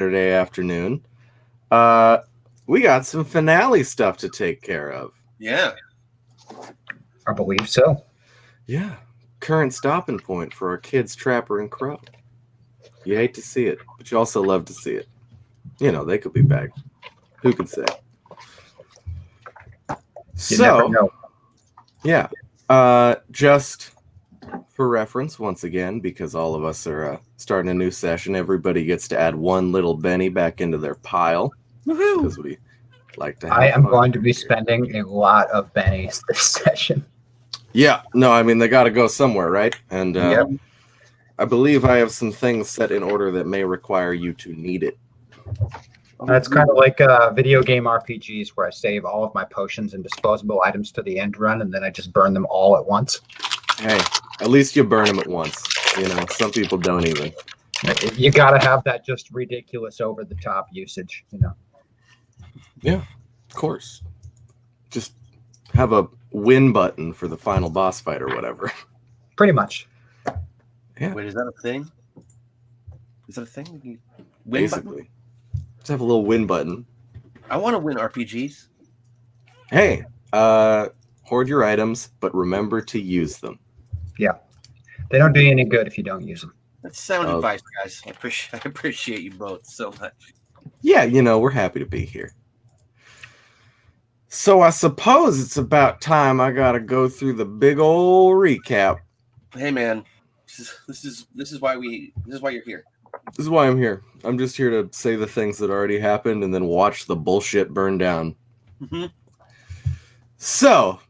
Saturday afternoon. We got some finale stuff to take care of. Yeah. I believe so. Yeah. Current stopping point for our kids, Trapper and Crow. You hate to see it, but you also love to see it. You know, they could be back. Who could say? You never know. Yeah. Just for reference, once again, because all of us are starting a new session, everybody gets to add one little Benny back into their pile. Because we like to have I am fun going to be here. spending a lot of bennies this session. Yeah, no, I mean, they got to go somewhere, right? And Yep. I believe I have some things set in order that may require you to need it. That's kind of like video game RPGs where I save all of my potions and disposable items to the end run, and then I just burn them all at once. Hey, at least you burn them at once. You know, some people don't even. You got to have that just ridiculous over-the-top usage, you know. Yeah, of course. Just have a win button for the final boss fight or whatever. Pretty much. Yeah. Wait, is that a thing? Is that a thing? Win basically. Button? Just have a little win button. I want to win RPGs. Hey, hoard your items, but remember to use them. Yeah. They don't do you any good if you don't use them. That's sound advice, guys. I appreciate you both so much. Yeah, you know, we're happy to be here. So I suppose it's about time I gotta go through the big old recap. Hey man, this is why you're here. This is why I'm here. I'm just here to say the things that already happened and then watch the bullshit burn down. Mm-hmm. So,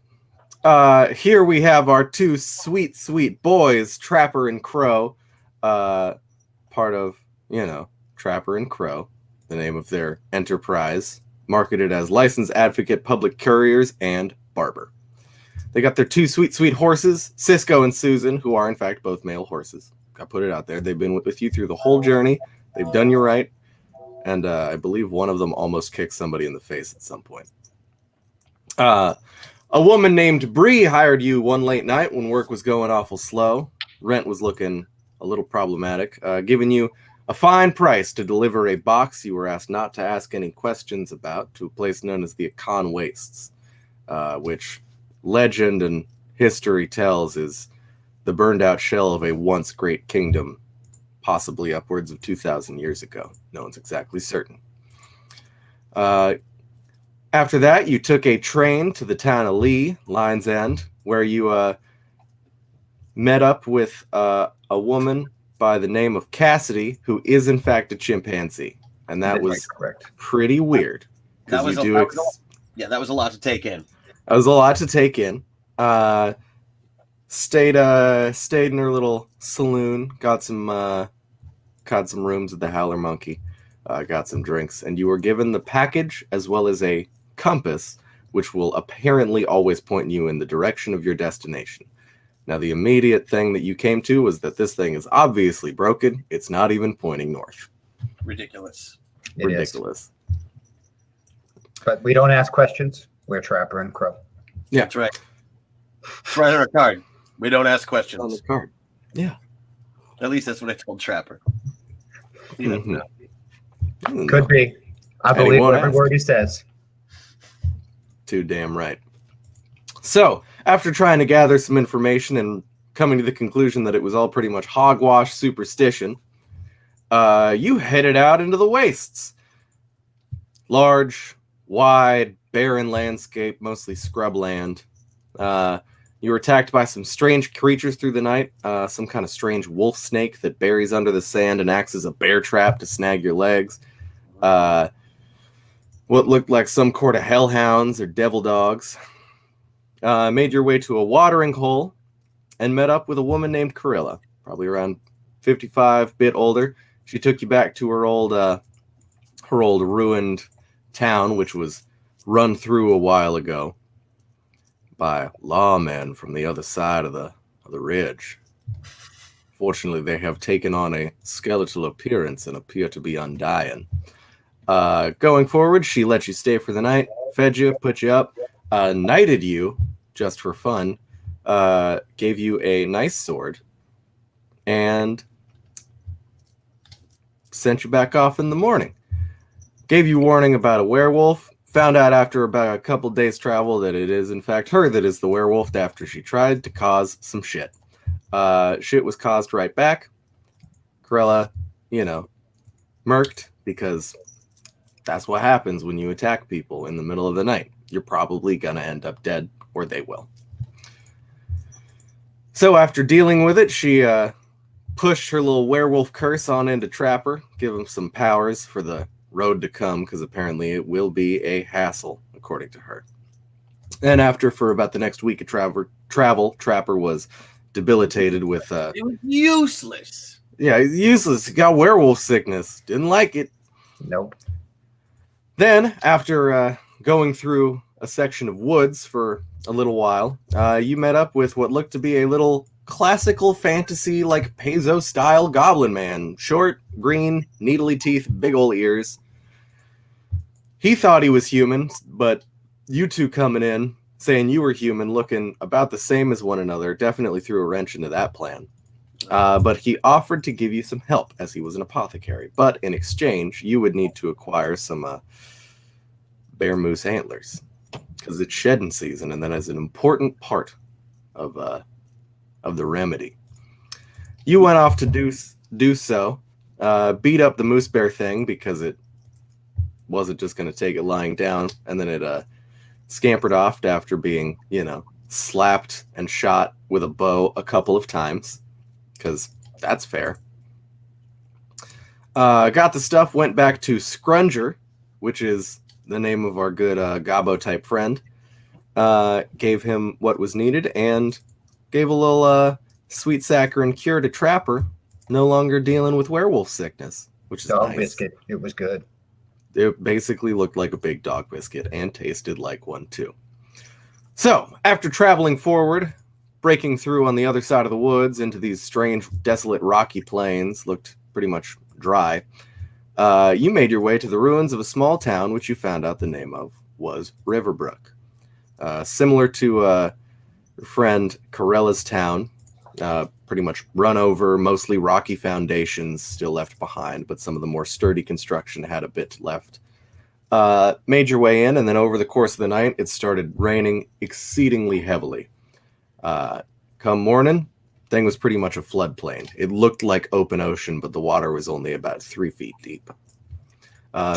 here we have our two sweet, sweet boys, Trapper and Crow, part of, you know, Trapper and Crow, the name of their enterprise, marketed as Licensed Advocate Public Couriers and Barber. They got their two sweet, sweet horses, Cisco and Susan, who are in fact both male horses. I put it out there. They've been with you through the whole journey. They've done you right. And I believe one of them almost kicked somebody in the face at some point. A woman named Bree hired you one late night when work was going awful slow. Rent was looking a little problematic, giving you a fine price to deliver a box you were asked not to ask any questions about to a place known as the Akan Wastes, which legend and history tells is the burned out shell of a once great kingdom, possibly upwards of 2,000 years ago. No one's exactly certain. After that, you took a train to the town of Lee, Lion's End, where you met up with a woman by the name of Cassidy, who is in fact a chimpanzee. And that was pretty weird. That was a lot to take in. That was a lot to take in. Stayed in her little saloon, got some rooms at the Howler Monkey, got some drinks, and you were given the package as well as a compass, which will apparently always point you in the direction of your destination. Now, the immediate thing that you came to was that this thing is obviously broken. It's not even pointing north. Ridiculous. Ridiculous. But we don't ask questions. We're Trapper and Crow. Yeah, that's right. It's right on our card. We don't ask questions. On the card. Yeah. At least that's what I told Trapper. Mm-hmm. Could be. I believe every word he says. Too damn right. So, after trying to gather some information and coming to the conclusion that it was all pretty much hogwash superstition, you headed out into the wastes. Large, wide, barren landscape, mostly scrubland. You were attacked by some strange creatures through the night, some kind of strange wolf snake that buries under the sand and acts as a bear trap to snag your legs. What looked like some sort of hellhounds or devil dogs. Made your way to a watering hole and met up with a woman named Carilla, probably around 55, bit older. She took you back to her old ruined town, which was run through a while ago by lawmen from the other side of the ridge. Fortunately, they have taken on a skeletal appearance and appear to be undying. Going forward, she let you stay for the night, fed you, put you up, knighted you, just for fun, gave you a nice sword, and sent you back off in the morning. Gave you warning about a werewolf. Found out after about a couple days' travel that it is, in fact, her that is the werewolf after she tried to cause some shit. Shit was caused right back. Corella, murked, because that's what happens when you attack people in the middle of the night. You're probably gonna end up dead, or they will. So after dealing with it, she pushed her little werewolf curse on into Trapper, give him some powers for the road to come, because apparently it will be a hassle, according to her. And after, for about the next week of travel, Trapper was debilitated with... it was useless. Yeah, he's useless. He got werewolf sickness. Didn't like it. Nope. Then, after going through a section of woods for a little while, you met up with what looked to be a little classical fantasy, like Paizo-style goblin man. Short, green, needly teeth, big ol' ears. He thought he was human, but you two coming in, saying you were human, looking about the same as one another, definitely threw a wrench into that plan. But he offered to give you some help, as he was an apothecary. But in exchange, you would need to acquire some bear moose antlers, because it's shedding season, and that is an important part of the remedy. You went off to do so, beat up the moose bear thing, because it wasn't just going to take it lying down, and then it scampered off after being, slapped and shot with a bow a couple of times, because that's fair. Got the stuff, went back to Scrunger, which is the name of our good Gabo-type friend. Gave him what was needed, and gave a little sweet saccharin cure to Trapper, no longer dealing with werewolf sickness, which is Dog nice. biscuit. It was good. It basically looked like a big dog biscuit and tasted like one too. So, after traveling forward, breaking through on the other side of the woods into these strange, desolate, rocky plains, looked pretty much dry, you made your way to the ruins of a small town, which you found out the name of was Riverbrook. Similar to your friend Corella's town, pretty much run over, mostly rocky foundations still left behind, but some of the more sturdy construction had a bit left. Made your way in, and then over the course of the night, it started raining exceedingly heavily. Come morning, thing was pretty much a floodplain. It looked like open ocean, but the water was only about 3 feet deep.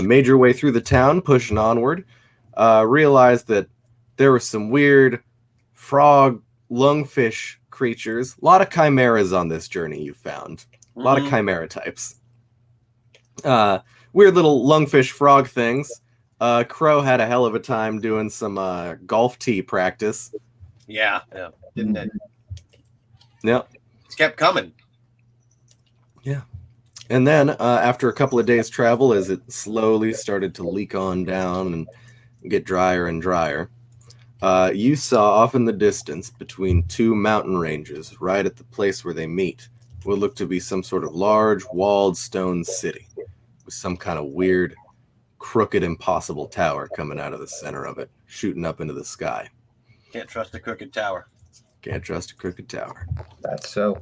Made your way through the town, pushing onward, realized that there were some weird frog, lungfish creatures. A lot of chimeras on this journey you found. A lot of chimera types. Weird little lungfish frog things. Crow had a hell of a time doing some golf tee practice. Yeah, didn't it? Yep. Just kept coming. Yeah. And then after a couple of days' travel, as it slowly started to leak on down and get drier and drier, you saw off in the distance between two mountain ranges, right at the place where they meet, what looked to be some sort of large walled stone city with some kind of weird, crooked, impossible tower coming out of the center of it, shooting up into the sky. Can't trust a crooked tower. Can't trust a crooked tower. That's so.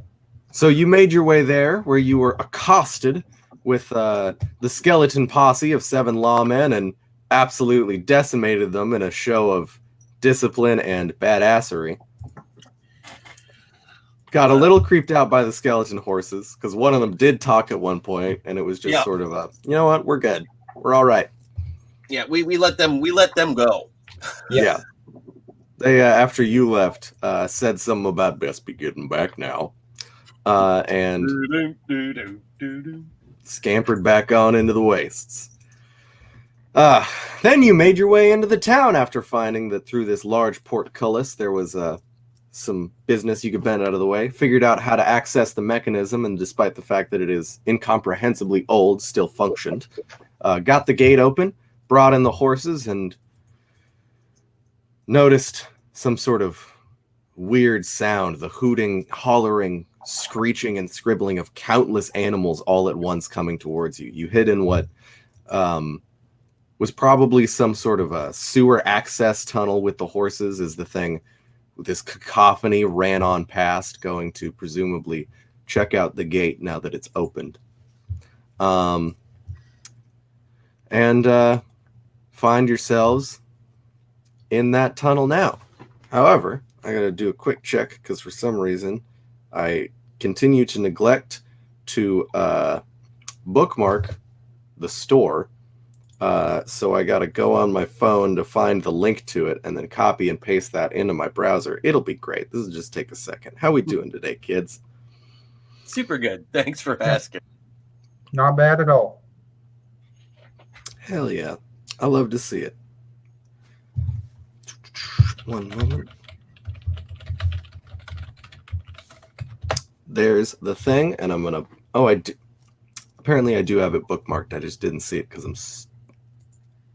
So you made your way there, where you were accosted with the skeleton posse of 7 lawmen and absolutely decimated them in a show of discipline and badassery. Got a little creeped out by the skeleton horses, because one of them did talk at one point, and it was just sort of you know what, we're good. We're all right. Yeah, we let them go. Yeah. They, after you left, said something about best be getting back now. And scampered back on into the wastes. Then you made your way into the town after finding that through this large portcullis there was some business you could bend out of the way. Figured out how to access the mechanism, and despite the fact that it is incomprehensibly old, still functioned. Got the gate open, brought in the horses, and noticed some sort of weird sound, the hooting, hollering, screeching, and scribbling of countless animals all at once coming towards you. You hid in what was probably some sort of a sewer access tunnel with the horses as the thing, this cacophony, ran on past, going to presumably check out the gate now that it's opened. and find yourselves in that tunnel now. However, I gotta do a quick check because for some reason I continue to neglect to bookmark the store. So I gotta go on my phone to find the link to it and then copy and paste that into my browser. It'll be great. This will just take a second. How we doing today, kids? Super good. Thanks for asking. Not bad at all. Hell yeah. I love to see it. One moment. There's the thing, and I'm gonna. Oh, I do. Apparently, I do have it bookmarked. I just didn't see it because I'm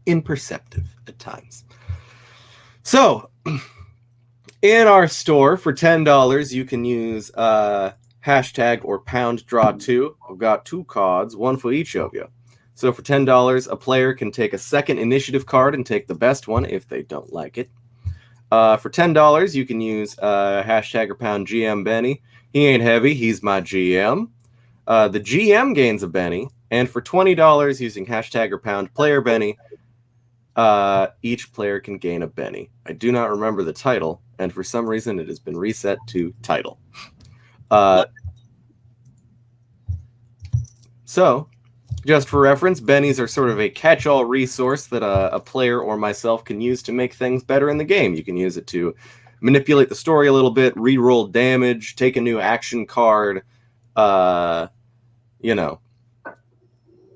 imperceptive at times. So, in our store for $10, you can use hashtag or pound draw 2. I've got 2 cards, one for each of you. So for $10, a player can take a second initiative card and take the best one if they don't like it. For $10, you can use hashtag or pound GM Benny. He ain't heavy, he's my GM. The GM gains a Benny. And for $20, using hashtag or pound player Benny, each player can gain a Benny. I do not remember the title, and for some reason it has been reset to title. So, just for reference, bennies are sort of a catch-all resource that a player or myself can use to make things better in the game. You can use it to manipulate the story a little bit, re-roll damage, take a new action card, you know,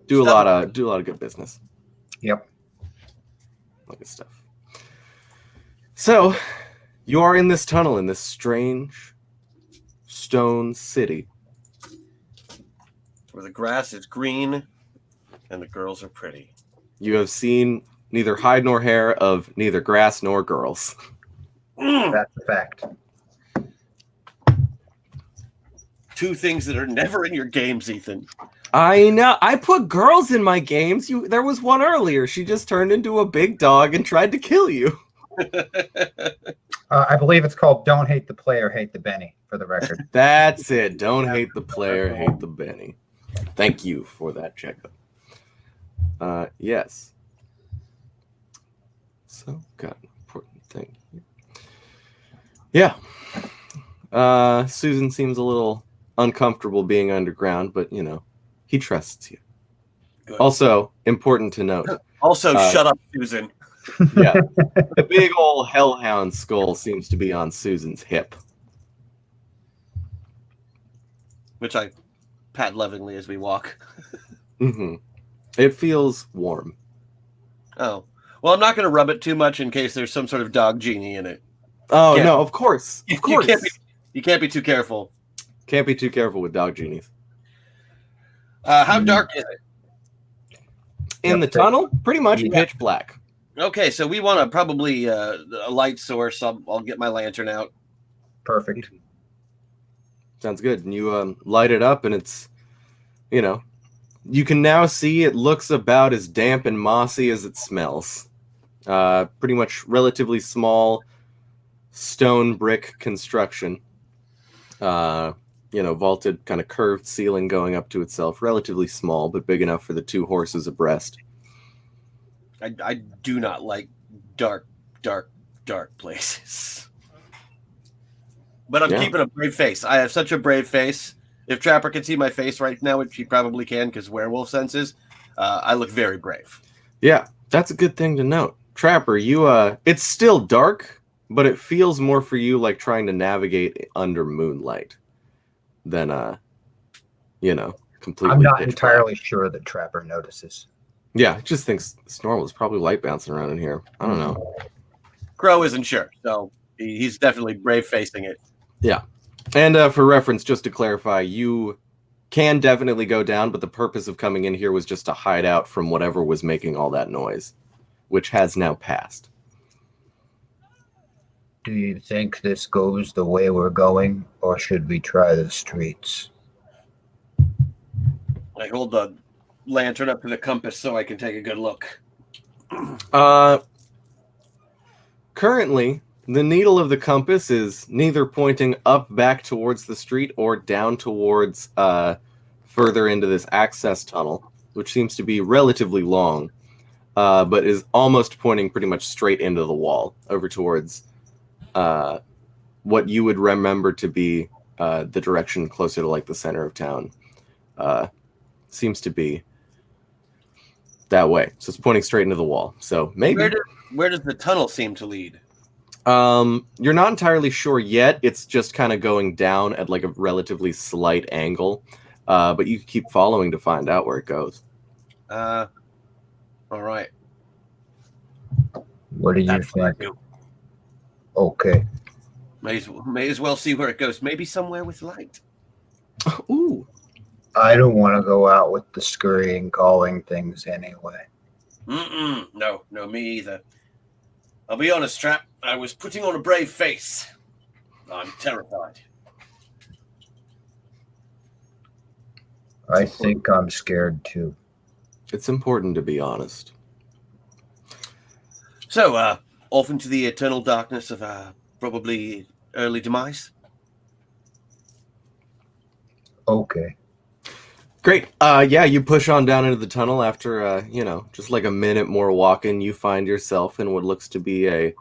do a lot of good business. Yep. Good stuff. So, you are in this tunnel in this strange stone city. Where the grass is green and the girls are pretty. You have seen neither hide nor hair of neither grass nor girls. That's a fact. 2 things that are never in your games, Ethan. I know. I put girls in my games. There was one earlier. She just turned into a big dog and tried to kill you. I believe it's called Don't Hate the Player, Hate the Benny, for the record. That's it. Don't hate the player, hate the Benny. Thank you for that checkup. Yes. So, got an important thing here. Yeah. Susan seems a little uncomfortable being underground, but, you know, he trusts you. Good. Also, important to note. Also, shut up, Susan. Yeah. The big old hellhound skull seems to be on Susan's hip. Which I pat lovingly as we walk. Mm-hmm. It feels warm. Oh. Well, I'm not going to rub it too much in case there's some sort of dog genie in it. Oh, no, of course. Of course. You can't be too careful. Can't be too careful with dog genies. How dark is it? In the tunnel? Pretty much pitch black. Okay, so we want to probably a light source. I'll get my lantern out. Perfect. Sounds good. And you light it up, and it's, you know, you can now see it looks about as damp and mossy as it smells. Pretty much relatively small stone brick construction. You know, vaulted, kind of curved ceiling going up to itself. Relatively small, but big enough for the 2 horses abreast. I do not like dark places. But I'm keeping a brave face. I have such a brave face. If Trapper can see my face right now, which he probably can because werewolf senses, I look very brave. Yeah, that's a good thing to note. Trapper, you it's still dark, but it feels more for you like trying to navigate under moonlight than you know, completely. I'm not entirely sure that Trapper notices. Yeah, he just thinks it's normal. There's probably light bouncing around in here. I don't know. Crow isn't sure, so he's definitely brave facing it. Yeah. And for reference, just to clarify, you can definitely go down, but the purpose of coming in here was just to hide out from whatever was making all that noise, which has now passed. Do you think this goes the way we're going, or should we try the streets? I hold the lantern up to the compass so I can take a good look. Currently, the needle of the compass is neither pointing up back towards the street or down towards further into this access tunnel, which seems to be relatively long, but is almost pointing pretty much straight into the wall, over towards what you would remember to be the direction closer to like the center of town. Seems to be that way. So it's pointing straight into the wall. So maybe. Where does the tunnel seem to lead? You're not entirely sure yet. It's just kind of going down at like a relatively slight angle. But you can keep following to find out where it goes. All right. What do you think? Okay. May as well see where it goes. Maybe somewhere with light. Ooh. I don't want to go out with the scurrying, calling things anyway. No, me either. I'll be honest, Trap. I was putting on a brave face. I'm terrified. I think I'm scared too. It's important to be honest. So, off into the eternal darkness of probably early demise? Okay. Great. Yeah, you push on down into the tunnel after, just like a minute more walking, you find yourself in what looks to be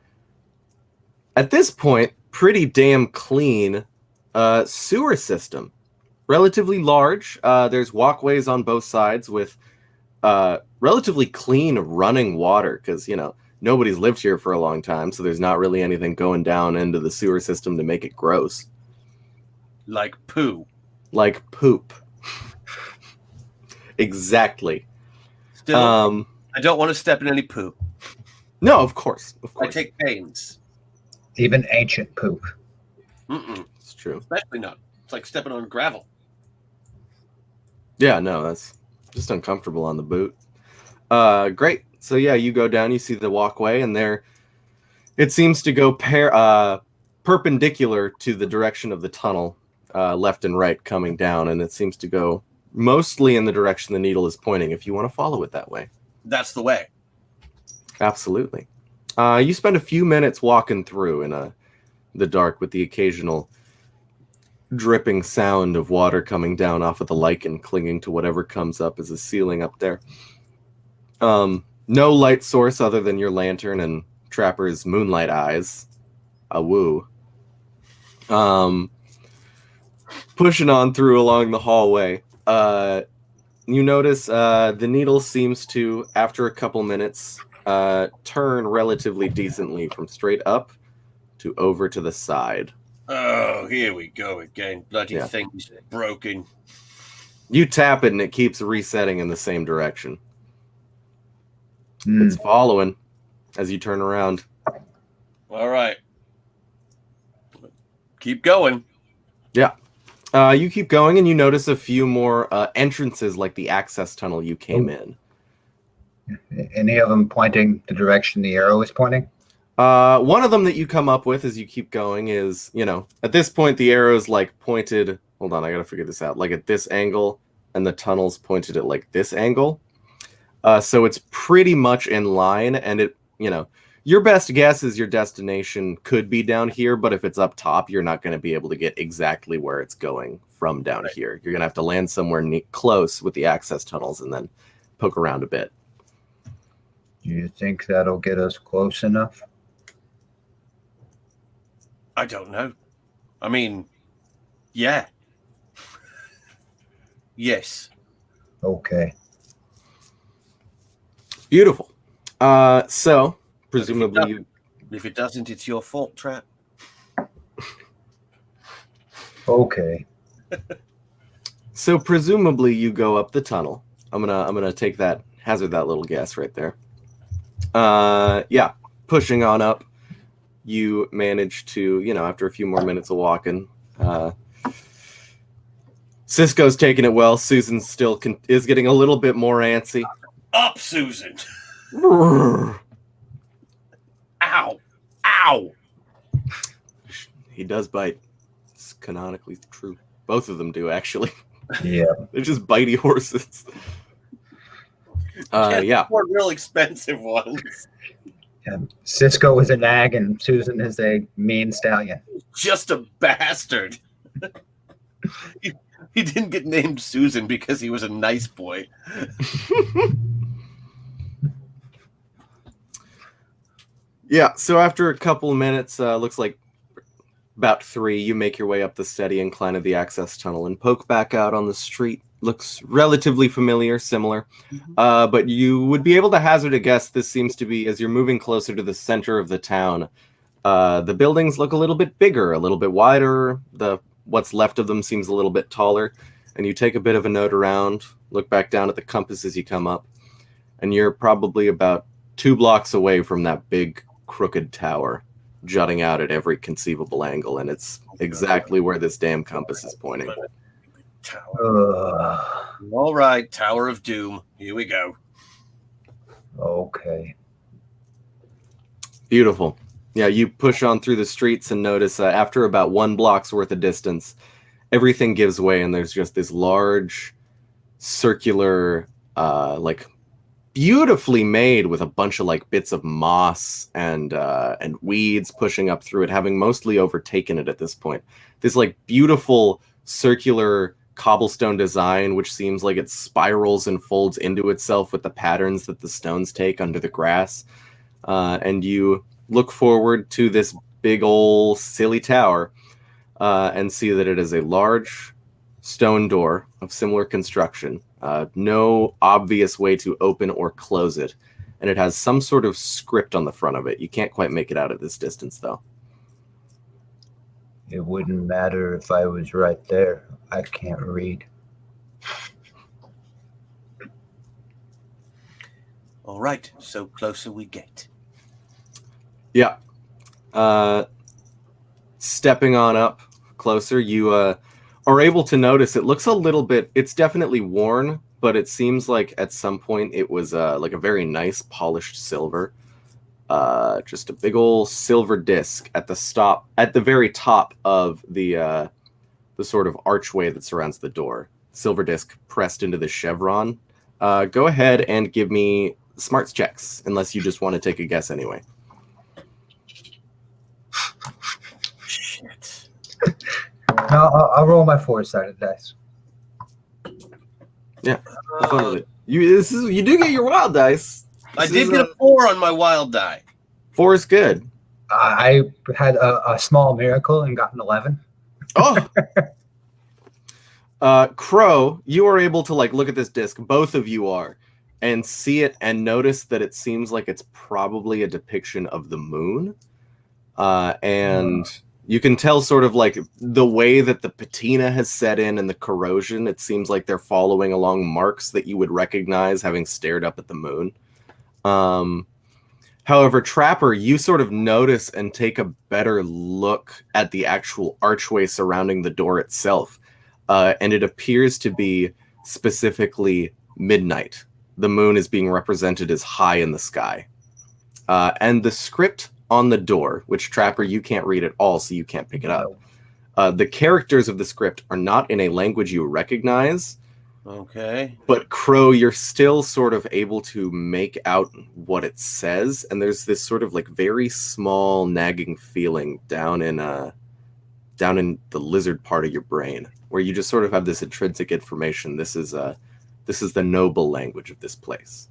at this point, pretty damn clean sewer system. Relatively large. There's walkways on both sides with relatively clean running water because, nobody's lived here for a long time, so there's not really anything going down into the sewer system to make it gross. Like poo. Like poop. Exactly. Still, I don't want to step in any poo. No, of course. I take pains. Even ancient poop. It's true. Especially not. It's like stepping on gravel. Yeah, no, that's just uncomfortable on the boot. Great. So yeah, you go down, you see the walkway, and there it seems to go perpendicular to the direction of the tunnel, left and right coming down, and it seems to go mostly in the direction the needle is pointing, if you want to follow it that way. That's the way. Absolutely. You spend a few minutes walking through in the dark with the occasional dripping sound of water coming down off of the lichen clinging to whatever comes up as a ceiling up there. No light source other than your lantern and Trapper's moonlight eyes. Woo. Pushing on through along the hallway. You notice the needle seems to, after a couple minutes, turn relatively decently from straight up to over to the side. Oh, here we go again. Bloody thing's broken. You tap it and it keeps resetting in the same direction. It's following as you turn around. All right. Keep going. Yeah. You keep going and you notice a few more entrances like the access tunnel you came in. Any of them pointing the direction the arrow is pointing? One of them that you come up with as you keep going is, at this point the arrow's like pointed, hold on, I gotta figure this out, like at this angle, and the tunnel's pointed at like this angle. So it's pretty much in line, and it, your best guess is your destination could be down here, but if it's up top, you're not going to be able to get exactly where it's going from down here. You're going to have to land somewhere close with the access tunnels and then poke around a bit. Do you think that'll get us close enough? I don't know. I mean, yeah. Yes. Okay. Beautiful. So, presumably... If it doesn't, it's your fault, Trap. Okay. So, presumably, you go up the tunnel. I'm gonna take that, hazard that little guess right there. Yeah, pushing on up. You manage to, after a few more minutes of walking, Cisco's taking it well. Susan still is getting a little bit more antsy. Up, Susan! Ow! Ow! He does bite. It's canonically true. Both of them do, actually. Yeah. They're just bitey horses. Yeah. More real expensive ones. Cisco is a nag and Susan is a mean stallion. Just a bastard. He didn't get named Susan because he was a nice boy. Yeah, so after a couple of minutes, looks like about 3, you make your way up the steady incline of the access tunnel and poke back out on the street. Looks relatively familiar, similar. But you would be able to hazard a guess this seems to be, as you're moving closer to the center of the town, the buildings look a little bit bigger, a little bit wider. What's left of them seems a little bit taller. And you take a bit of a note around, look back down at the compass as you come up, and you're probably about 2 blocks away from that big crooked tower jutting out at every conceivable angle, and it's exactly where this damn compass is pointing. All right, Tower of Doom. Here we go. Okay. Beautiful. Yeah, you push on through the streets and notice after about 1 block's worth of distance, everything gives way, and there's just this large circular, like beautifully made with a bunch of like bits of moss and weeds pushing up through it, having mostly overtaken it at this point. This like beautiful circular cobblestone design, which seems like it spirals and folds into itself with the patterns that the stones take under the grass. And you look forward to this big old silly tower and see that it is a large stone door of similar construction. No obvious way to open or close it. And it has some sort of script on the front of it. You can't quite make it out at this distance, though. It wouldn't matter if I was right there. I can't read. All right, so closer we get. Yeah. Stepping on up closer, you are able to notice it looks a little bit, it's definitely worn, but it seems like at some point it was like a very nice polished silver. Just a big old silver disc at the very top of the sort of archway that surrounds the door. Silver disc pressed into the chevron. Go ahead and give me smarts checks, unless you just want to take a guess anyway. Shit. No, I'll roll my 4-sided dice. Yeah, have fun with it. You do get your wild dice. I did get a 4 on my wild die. 4 is good. I had a small miracle and got an 11. Oh. Crow, you are able to like look at this disc, both of you are, and see it and notice that it seems like it's probably a depiction of the moon. And you can tell sort of like the way that the patina has set in and the corrosion. It seems like they're following along marks that you would recognize having stared up at the moon. However, Trapper, you sort of notice and take a better look at the actual archway surrounding the door itself. And it appears to be specifically midnight. The moon is being represented as high in the sky. And the script on the door, which Trapper, you can't read at all, so you can't pick it up. The characters of the script are not in a language you recognize. Okay. But Crow, you're still sort of able to make out what it says, and there's this sort of like very small nagging feeling down in the lizard part of your brain, where you just sort of have this intrinsic information. This is the noble language of this place,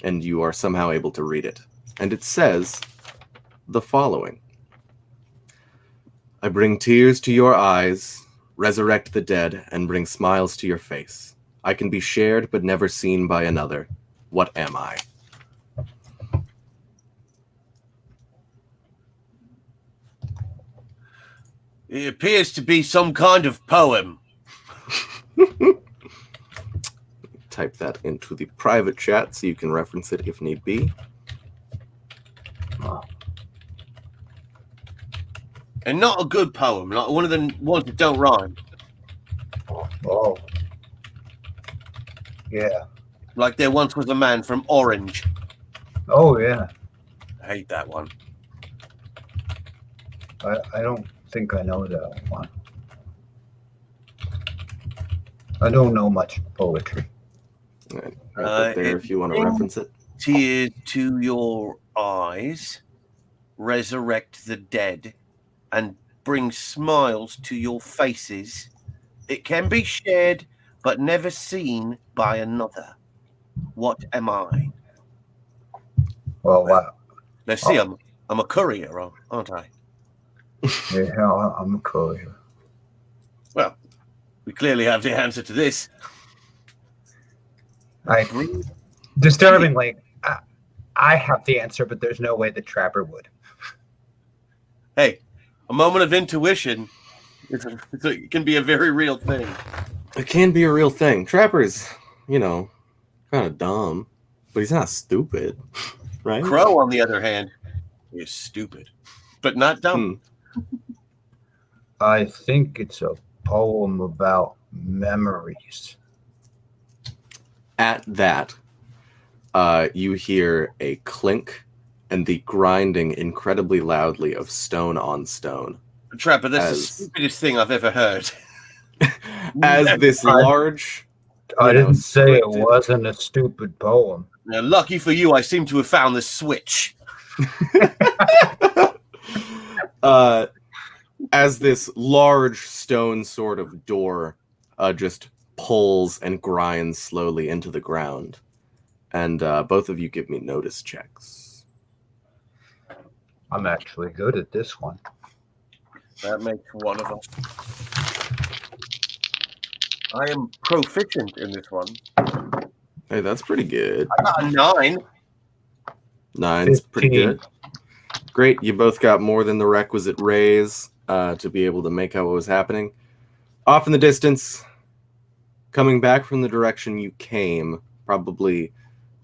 and you are somehow able to read it. And it says the following: I bring tears to your eyes, resurrect the dead, and bring smiles to your face. I can be shared but never seen by another. What am I? It appears to be some kind of poem. Type that into the private chat so you can reference it if need be. And not a good poem, like one of the ones that don't rhyme. Oh. Yeah. Like there once was a man from Orange. Oh, yeah. I hate that one. I don't think I know that one. I don't know much poetry. Right there if you want to reference it. Tears to your eyes, resurrect the dead, and bring smiles to your faces. It can be shared, but never seen by another. What am I? Well, wow. Let's see. I'm a courier, aren't I? Yeah, I'm a courier. Well, we clearly have the answer to this. Disturbingly, I have the answer, but there's no way the trapper would. Hey, a moment of intuition, it can be a very real thing. It can be a real thing. Trapper's, kind of dumb, but he's not stupid, right? Crow, on the other hand, is stupid, but not dumb. I think it's a poem about memories. At that, you hear a clink and the grinding incredibly loudly of stone on stone. Trapper, that's the stupidest thing I've ever heard. As this large... I didn't say it wasn't a stupid poem. Now, lucky for you, I seem to have found the switch. As this large stone sort of door just pulls and grinds slowly into the ground. And both of you give me notice checks. I'm actually good at this one. That makes one of us. I am proficient in this one. Hey, that's pretty good. I got a 9. 9's pretty good. Great, you both got more than the requisite raise to be able to make out what was happening. Off in the distance, coming back from the direction you came, probably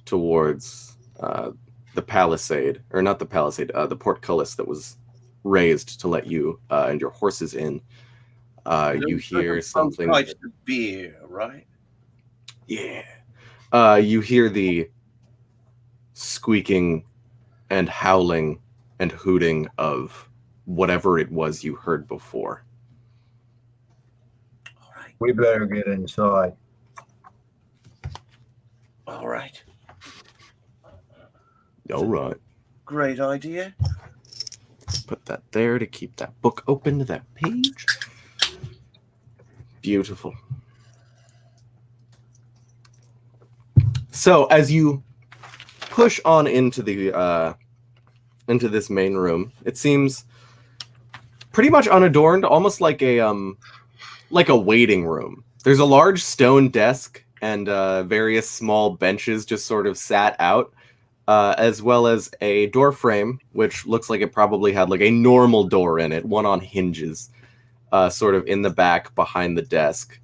towards the palisade, or not the palisade, the portcullis that was raised to let you and your horses in. You hear something. The beer, right? Yeah. You hear the squeaking and howling and hooting of whatever it was you heard before. All right. We better get inside. All right. All right. Great idea. Put that there to keep that book open to that page. Beautiful. So as you push on into the into this main room, it seems pretty much unadorned, almost like a waiting room. There's a large stone desk and various small benches just sort of sat out, as well as a door frame, which looks like it probably had like a normal door in it, one on hinges, sort of in the back behind the desk,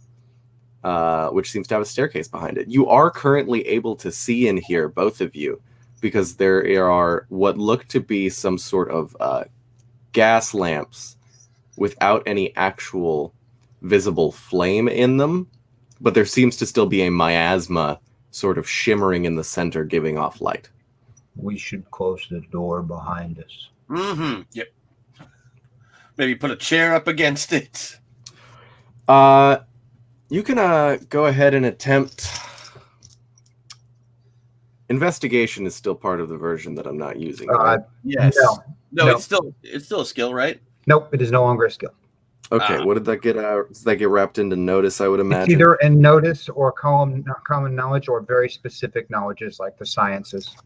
which seems to have a staircase behind it. You are currently able to see in here, both of you, because there are what look to be some sort of gas lamps without any actual visible flame in them, but there seems to still be a miasma sort of shimmering in the center, giving off light. We should close the door behind us. Mm-hmm. Yep. Maybe put a chair up against it. You can go ahead and attempt. Investigation is still part of the version that I'm not using. Right? Yes. No, it's still a skill, right? Nope, it is no longer a skill. Okay, what did that get out? Does that get wrapped into notice, I would imagine? It's either in notice or common knowledge or very specific knowledges like the sciences.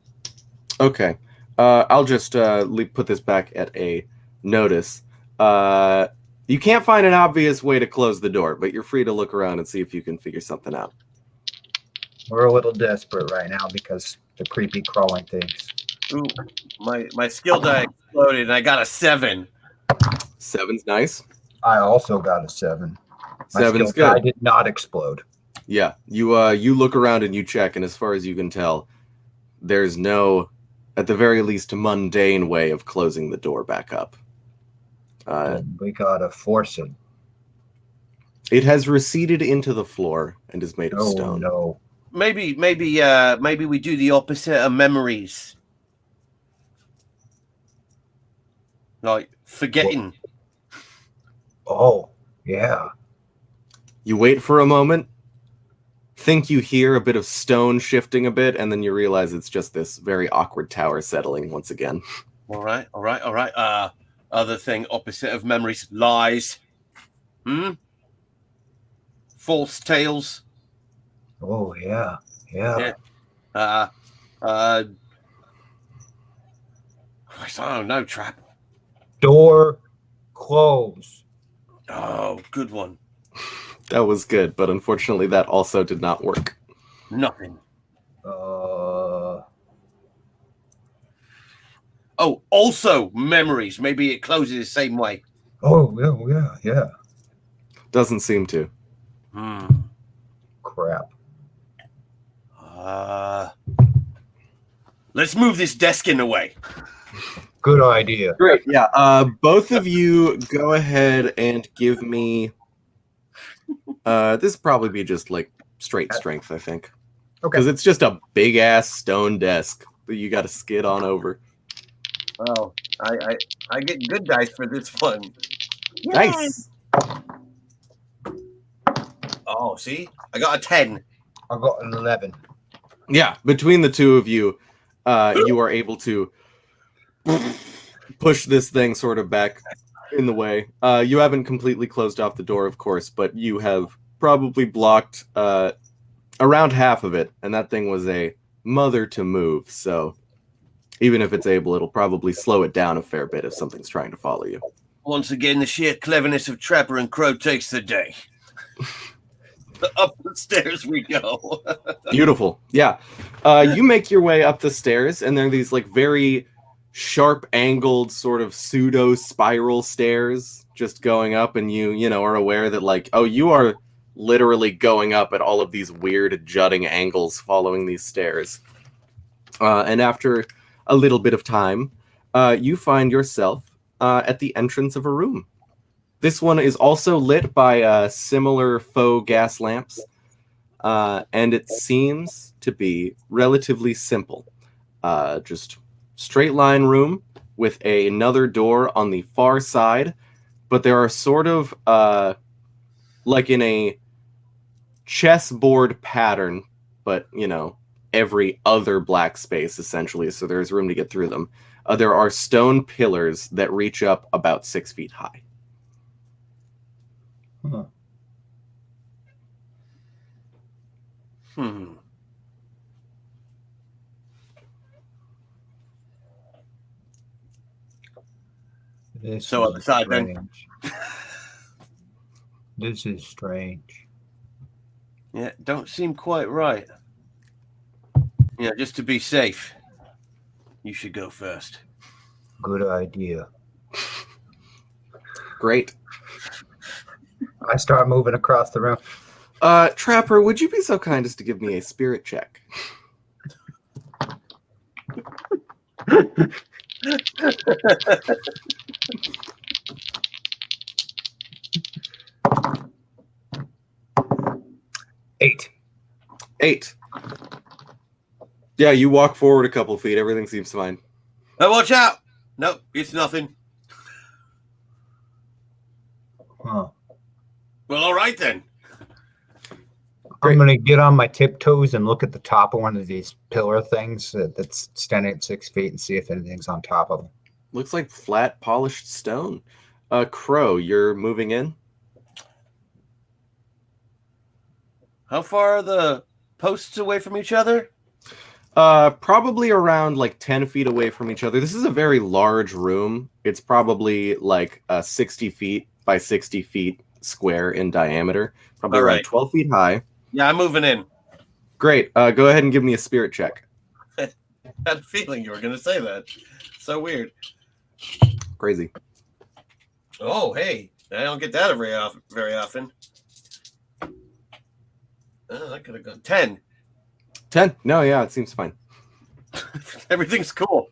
Okay. I'll just put this back at a notice. You can't find an obvious way to close the door, but you're free to look around and see if you can figure something out. We're a little desperate right now because the creepy crawling things. Ooh, my skill die exploded and I got a 7. 7's nice. I also got a 7. My 7's skill die good. did not explode. Yeah, you look around and you check, and as far as you can tell, there's no, at the very least, mundane way of closing the door back up. We gotta force it. It has receded into the floor and is made of stone. No. Maybe we do the opposite of memories. Like forgetting. Oh, yeah. You wait for a moment, think you hear a bit of stone shifting a bit, and then you realize it's just this very awkward tower settling once again. All right. Other thing, opposite of memories, lies. false tales. Oh yeah. I don't know, Trap. Door close. Oh, good one. That was good, but unfortunately, that also did not work. Nothing. Oh, also memories. Maybe it closes the same way. Oh yeah. Doesn't seem to. Crap. Let's move this desk in the way. Good idea. Great. Yeah. Both of you go ahead and give me. This probably be just like straight strength, I think. Okay. Because it's just a big ass stone desk that you got to skid on over. Oh, I get good dice for this one. Nice. Oh, see, I got a 10. I got an 11. Yeah, between the two of you, you are able to push this thing sort of back in the way. You haven't completely closed off the door, of course, but you have probably blocked around half of it, and that thing was a mother to move, so even if it's able, it'll probably slow it down a fair bit if something's trying to follow you. Once again, the sheer cleverness of Trapper and Crow takes the day. Up the stairs we go. Beautiful. Yeah. You make your way up the stairs, and there are these like very sharp angled sort of pseudo spiral stairs just going up, and you know are aware that like, oh, you are literally going up at all of these weird jutting angles following these stairs. And after a little bit of time, you find yourself at the entrance of a room. This one is also lit by similar faux gas lamps, and it seems to be relatively simple. Just straight line room with another door on the far side, but there are sort of like in a chessboard pattern, but you know, every other black space essentially, so there's room to get through them. There are stone pillars that reach up about 6 feet high. Huh. So outside then. This is strange. Yeah, don't seem quite right. Yeah, just to be safe, you should go first. Good idea. Great. I start moving across the room. Trapper, would you be so kind as to give me a spirit check? Eight. Yeah, you walk forward a couple feet. Everything seems fine. Oh, watch out! Nope, it's nothing. Huh. Well, all right then. I'm going to get on my tiptoes and look at the top of one of these pillar things that's standing at 6 feet and see if anything's on top of them. Looks like flat, polished stone. Crow, you're moving in? How far are the posts away from each other? Probably around like 10 feet away from each other. This is a very large room. It's probably like 60 feet by 60 feet square in diameter. Probably All around right. 12 feet high. Yeah, I'm moving in. Great. Go ahead and give me a spirit check. I had a feeling you were going to say that. So weird. Crazy. Oh, hey. I don't get that very often. Oh, I could have gone 10. 10? No, yeah, it seems fine. Everything's cool.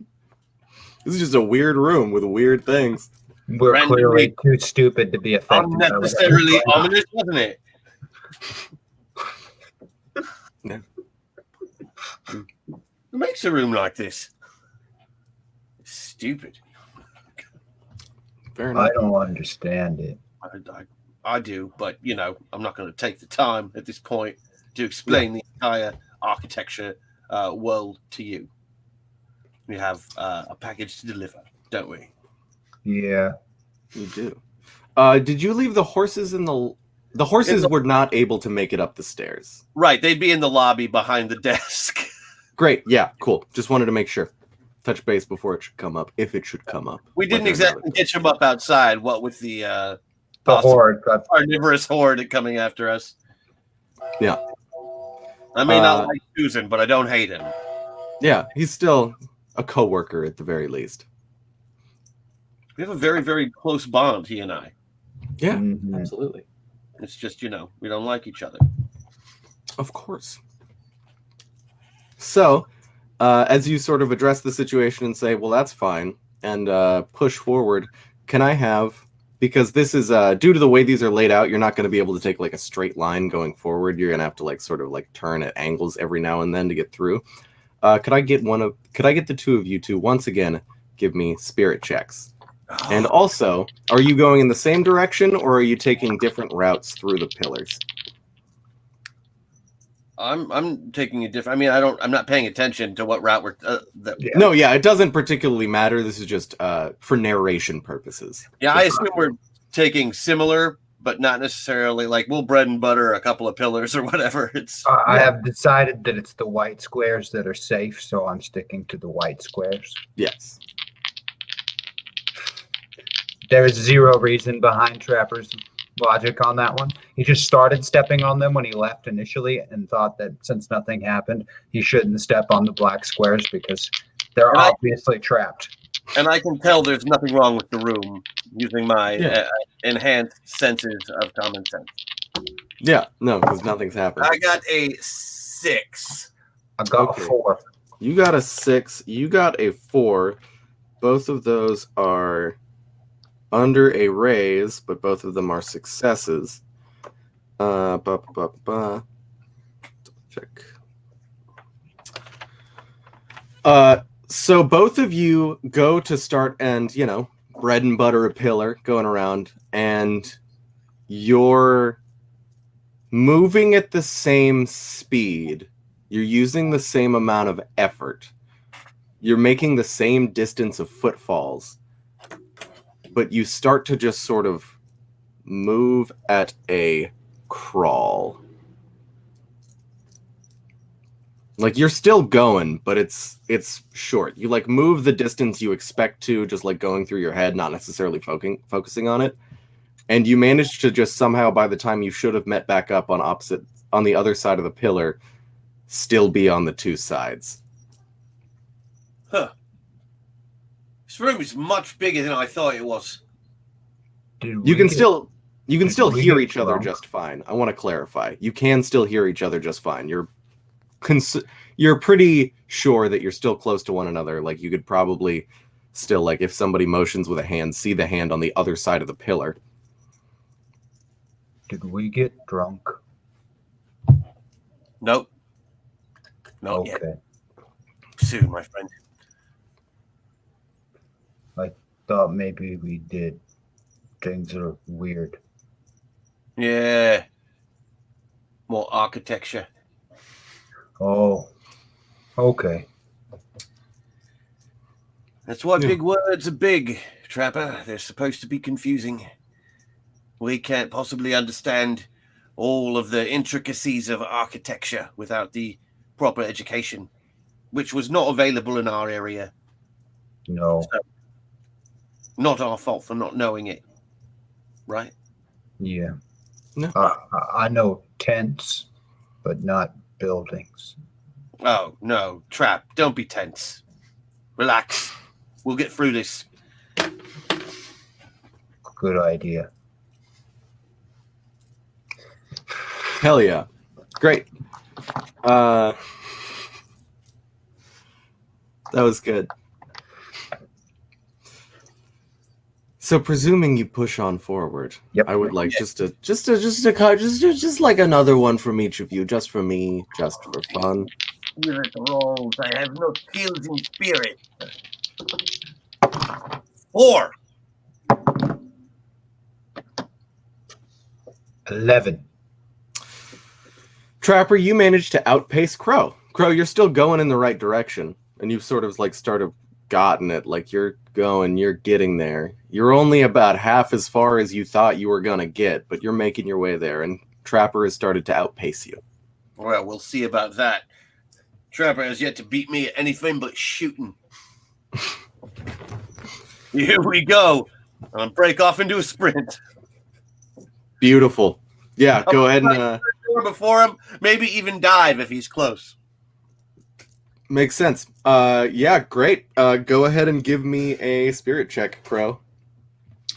This is just a weird room with weird things. We're Randomly clearly too stupid to be affected. by whatever's Unnecessarily going on. ominous, wasn't it? Yeah. Who makes a room like this? Stupid. Fair enough. I don't understand it. I do, but you know, I'm not going to take the time at this point to explain the entire architecture world to you. We have a package to deliver, don't we? Yeah. You do. Did you leave the horses in the The horses were not able to make it up the stairs. Right, they'd be in the lobby behind the desk. Great. Yeah, cool. Just wanted to make sure. Touch base before it should come up, if it should come up. We didn't exactly ditch them up outside. What with the horde, carnivorous horde coming after us. Yeah. I may not like Susan, but I don't hate him. Yeah, he's still a coworker at the very least. We have a very, very close bond, he and I. Yeah, absolutely. It's just, we don't like each other. Of course. So, as you sort of address the situation and say, well, that's fine, and push forward, can I have, because this is, due to the way these are laid out, you're not going to be able to take like a straight line going forward. You're going to have to like sort of like turn at angles every now and then to get through. Could I get the two of you to once again give me spirit checks? And also, are you going in the same direction or are you taking different routes through the pillars? I'm taking a different. I mean, I'm not paying attention to what route we're. No, yeah, it doesn't particularly matter. This is just for narration purposes. Yeah, I assume we're taking similar, but not necessarily like we'll bread and butter a couple of pillars or whatever. It's. I have decided that it's the white squares that are safe, so I'm sticking to the white squares. Yes. There is zero reason behind Trapper's logic on that one. He just started stepping on them when he left initially and thought that since nothing happened, he shouldn't step on the black squares because they're obviously trapped. And I can tell there's nothing wrong with the room using my enhanced senses of common sense. Yeah, no, because nothing's happened. I got a 6. I got a 4. You got a 6. You got a 4. Both of those are under a raise, but both of them are successes. Check. So both of you go to start and, bread and butter a pillar going around, and you're moving at the same speed. You're using the same amount of effort. You're making the same distance of footfalls. But you start to just sort of move at a crawl. Like you're still going, but it's short. You like move the distance you expect to, just like going through your head, not necessarily focusing on it. And you manage to just somehow, by the time you should have met back up on the other side of the pillar, still be on the two sides. Huh. This room is much bigger than I thought it was. You can still hear each other just fine. I want to clarify. You can still hear each other just fine. You're pretty sure that you're still close to one another. Like you could probably still, like if somebody motions with a hand, see the hand on the other side of the pillar. Did we get drunk? Nope. Not yet. Okay. Soon, my friend. I thought maybe we did. Things are weird. Yeah. More architecture. Oh. Okay. That's why big words are big, Trapper. They're supposed to be confusing. We can't possibly understand all of the intricacies of architecture without the proper education, which was not available in our area. No. So, not our fault for not knowing it. Right? Yeah. No. I know tents, but not buildings. Oh, no. Trap, don't be tense. Relax. We'll get through this. Good idea. Hell yeah. Great. That was good. So presuming you push on forward, yep. I would like just like another one from each of you, just for me, just for fun. Spirit rolls. I have no skills in spirit. 4. 11. Trapper, you managed to outpace Crow. Crow, you're still going in the right direction, and you've sort of like started gotten it. Like, you're getting there. You're only about half as far as you thought you were gonna get, but you're making your way there, and Trapper has started to outpace you. Well, we'll see about that. Trapper has yet to beat me at anything but shooting. Here we go. I'll break off into a sprint. Beautiful. Yeah, go ahead and before him, maybe even dive if he's close. makes sense. Yeah, great. Go ahead and give me a spirit check, Crow.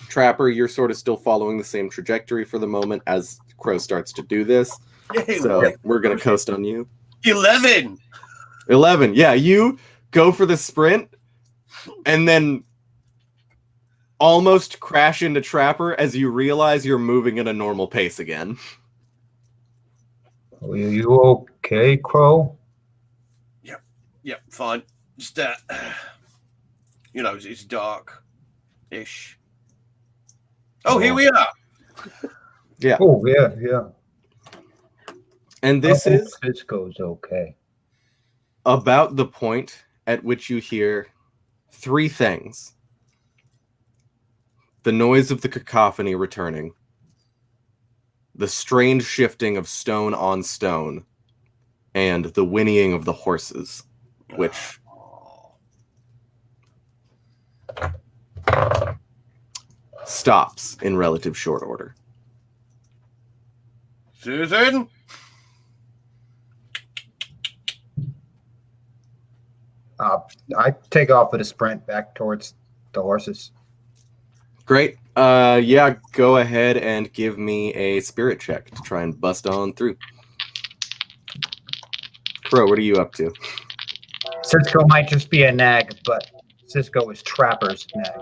Trapper, you're sort of still following the same trajectory for the moment as Crow starts to do this. Yay, So we're gonna coast on you. 11. 11. Yeah, you go for the sprint and then almost crash into Trapper as you realize you're moving at a normal pace again. Are you okay, Crow? Yep, fine. Just it's dark-ish. Oh, here we are. Yeah. Oh, yeah. And this is Cisco's okay. about the point at which you hear three things. The noise of the cacophony returning. The strange shifting of stone on stone. And the whinnying of the horses, which stops in relative short order. Susan? I take off at a sprint back towards the horses. Great. Yeah, go ahead and give me a spirit check to try and bust on through. Crow, what are you up to? Cisco might just be a nag, but Cisco is Trapper's nag.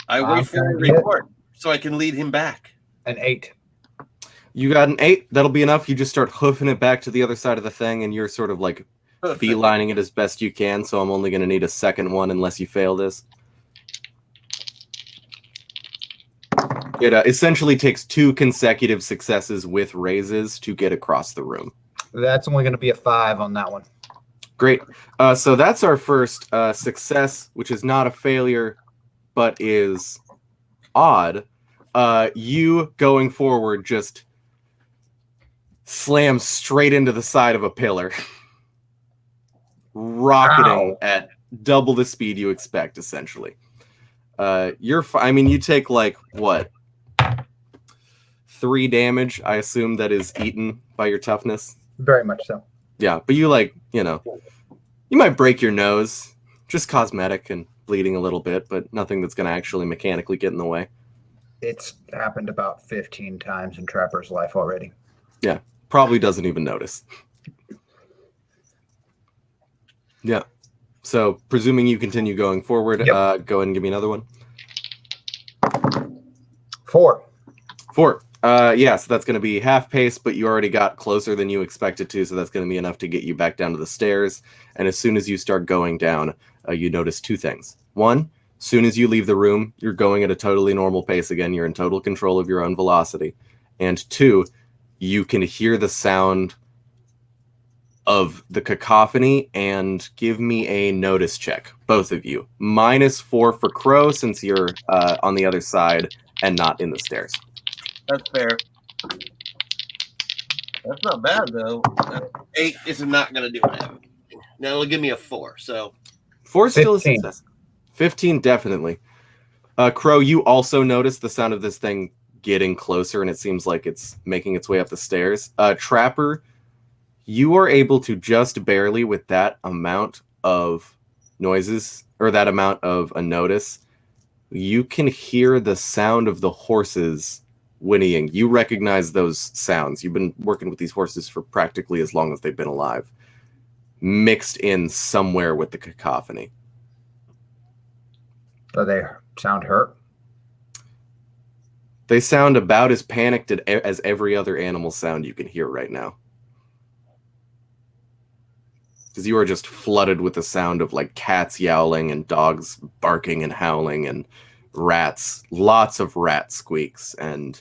I wait for a report so I can lead him back. An 8. You got an 8. That'll be enough. You just start hoofing it back to the other side of the thing, and you're sort of like beelining it as best you can, so I'm only going to need a second one unless you fail this. It essentially takes 2 consecutive successes with raises to get across the room. That's only going to be a 5 on that one. Great. So that's our first success, which is not a failure, but is odd. You, going forward, just slam straight into the side of a pillar. Rocketing at double the speed you expect, essentially. You take like, what? 3 damage, I assume, that is eaten by your toughness. Very much so. Yeah, but you you might break your nose, just cosmetic and bleeding a little bit, but nothing that's going to actually mechanically get in the way. It's happened about 15 times in Trapper's life already. Yeah, probably doesn't even notice. Yeah. So, presuming you continue going forward, Yep. Go ahead and give me another one. 4. 4. So that's going to be half pace, but you already got closer than you expected to, so that's going to be enough to get you back down to the stairs. And as soon as you start going down, you notice 2 things. 1, as soon as you leave the room, you're going at a totally normal pace again. You're in total control of your own velocity. And 2, you can hear the sound of the cacophony, and give me a notice check, both of you. -4 for Crow, since you're on the other side and not in the stairs. That's fair. That's not bad, though. 8 is not going to do it. Now it'll give me a 4, so... 4 is still a 15. success. 15, definitely. Crow, you also notice the sound of this thing getting closer, and it seems like it's making its way up the stairs. Trapper, you are able to just barely, with that amount of noises, or that amount of a notice, you can hear the sound of the horses whinnying. You recognize those sounds. You've been working with these horses for practically as long as they've been alive. Mixed in somewhere with the cacophony. Do they sound hurt? They sound about as panicked as every other animal sound you can hear right now. Because you are just flooded with the sound of like cats yowling and dogs barking and howling and rats, lots of rat squeaks, and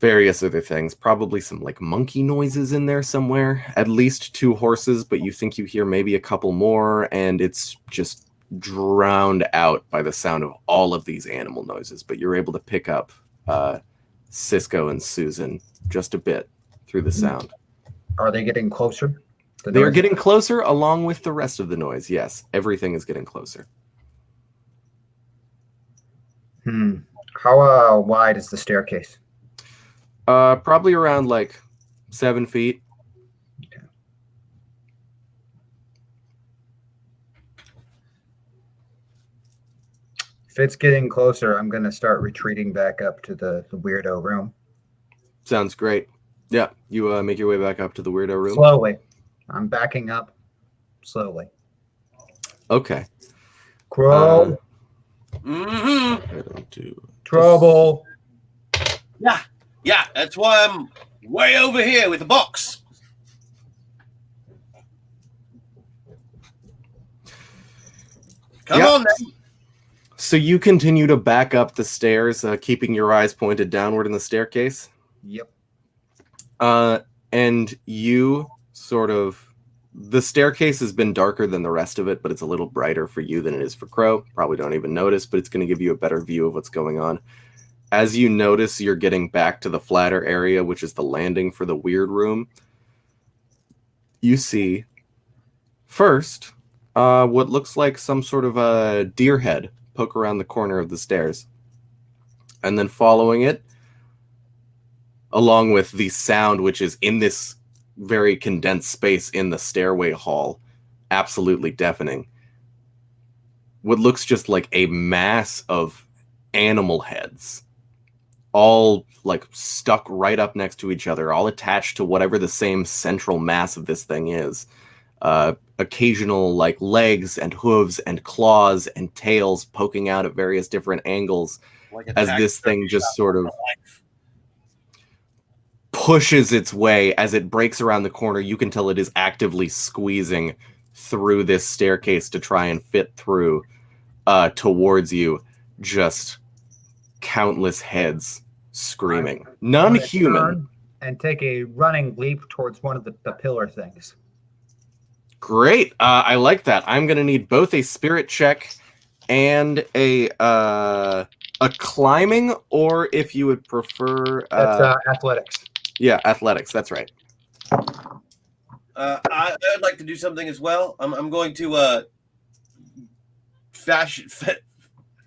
various other things. Probably some like monkey noises in there somewhere. At least 2 horses, but you think you hear maybe a couple more, and it's just drowned out by the sound of all of these animal noises. But you're able to pick up Cisco and Susan just a bit through the sound. Are they getting closer? They are getting closer along with the rest of the noise. Yes, everything is getting closer. How wide is the staircase? Probably around like 7 feet. Okay. If it's getting closer, I'm going to start retreating back up to the weirdo room. Sounds great. Yeah, you make your way back up to the weirdo room. Slowly. I'm backing up slowly. Okay. Crow. Trouble. Yeah, that's why I'm way over here with the box. Come on, then. So you continue to back up the stairs, keeping your eyes pointed downward in the staircase? Yep. And you sort of... The staircase has been darker than the rest of it, but it's a little brighter for you than it is for Crow. Probably don't even notice, but it's going to give you a better view of what's going on. As you notice, you're getting back to the flatter area, which is the landing for the weird room. You see, first, what looks like some sort of a deer head poke around the corner of the stairs. And then following it, along with the sound, which is in this very condensed space in the stairway hall, absolutely deafening, what looks just like a mass of animal heads, all like stuck right up next to each other, all attached to whatever the same central mass of this thing is. Occasional like legs and hooves and claws and tails poking out at various different angles, Like as this thing just sort of pushes its way. As it breaks around the corner, you can tell it is actively squeezing through this staircase to try and fit through towards you. Just countless heads screaming. None human. And take a running leap towards one of the pillar things. Great. I like that. I'm going to need both a spirit check and a climbing, or if you would prefer... That's athletics. Yeah, athletics. That's right. I'd like to do something as well. I'm going to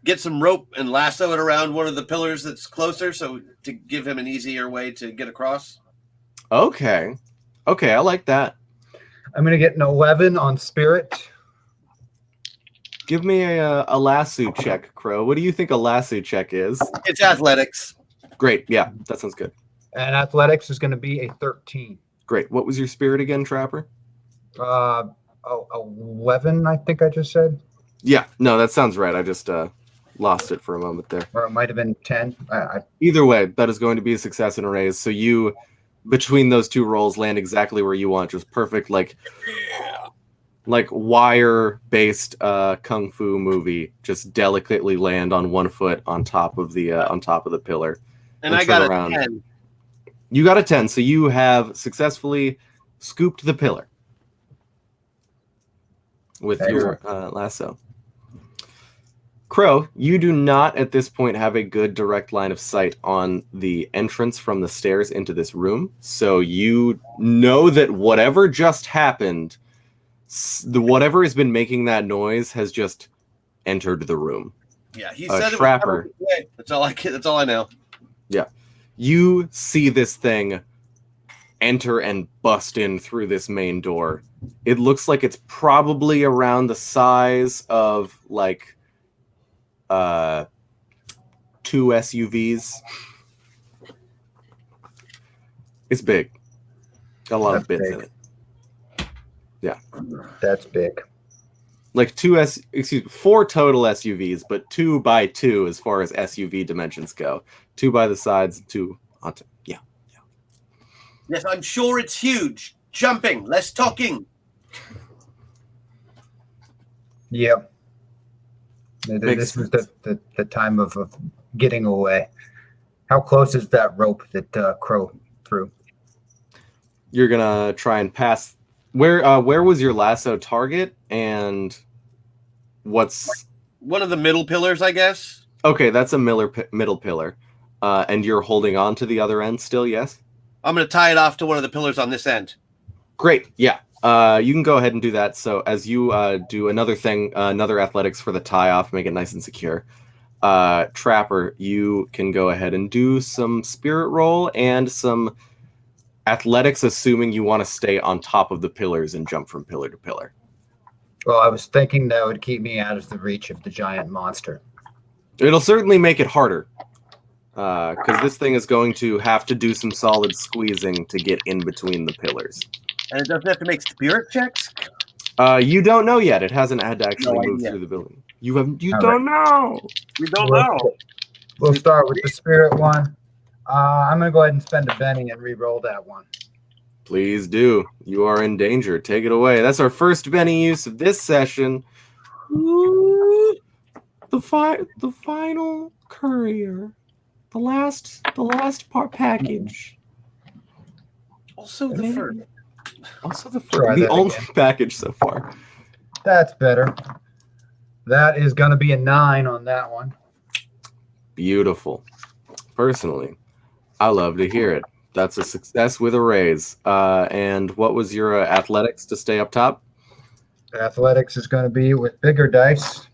get some rope and lasso it around one of the pillars that's closer, so to give him an easier way to get across. Okay, I like that. I'm going to get an 11 on spirit. Give me a lasso check, Crow. What do you think a lasso check is? It's athletics. Great. Yeah, that sounds good. And athletics is going to be a 13. Great. What was your spirit again, Trapper? 11, I think I just said. Yeah, no, that sounds right. I just lost it for a moment there. Or it might have been 10. Either way, that is going to be a success and a raise. So you, between those two rolls, land exactly where you want. Just perfect, like wire-based kung fu movie. Just delicately land on one foot on top of the pillar. And I got a 10. You got a 10, so you have successfully scooped the pillar with your lasso. Crow, you do not at this point have a good direct line of sight on the entrance from the stairs into this room, so you know that whatever just happened, whatever has been making that noise has just entered the room. Yeah, he said Trapper. That's all I know. Yeah. You see this thing enter and bust in through this main door. It looks like it's probably around the size of like 2 SUVs. It's big. Got a lot of bits in it. Yeah. That's big. Like 4 total SUVs, but 2 by 2 as far as SUV dimensions go. 2 by the sides, 2 on top. Yeah. Yes, I'm sure it's huge. Jumping, less talking. Yep. This was the time of getting away. How close is that rope that Crow threw? You're gonna try and pass. Where was your lasso target, and what's One of the middle pillars, I guess. okay? That's a middle pillar, and you're holding on to the other end still. Yes. I'm going to tie it off to one of the pillars on this end. Great. Yeah. You can go ahead and do that. So as you do another thing, another athletics for the tie off, make it nice and secure. Trapper, you can go ahead and do some spirit roll and some athletics, assuming you want to stay on top of the pillars and jump from pillar to pillar. Well, I was thinking that would keep me out of the reach of the giant monster. It'll certainly make it harder, because this thing is going to have to do some solid squeezing to get in between the pillars. And it doesn't have to make spirit checks? You don't know yet. It hasn't had to actually No move idea. through the building. You All don't know. We don't know. We'll start with the spirit one. I'm going to go ahead and spend a Benny and re-roll that one. Please do. You are in danger. Take it away. That's our first Benny use of this session. Ooh, the final courier. The last part package. Also the first. Also the Try first. The that only again. package so far. That's better. That is going to be a 9 on that one. Beautiful. Personally, I love to hear it. That's a success with a raise. And what was your athletics to stay up top? Athletics is going to be with bigger dice.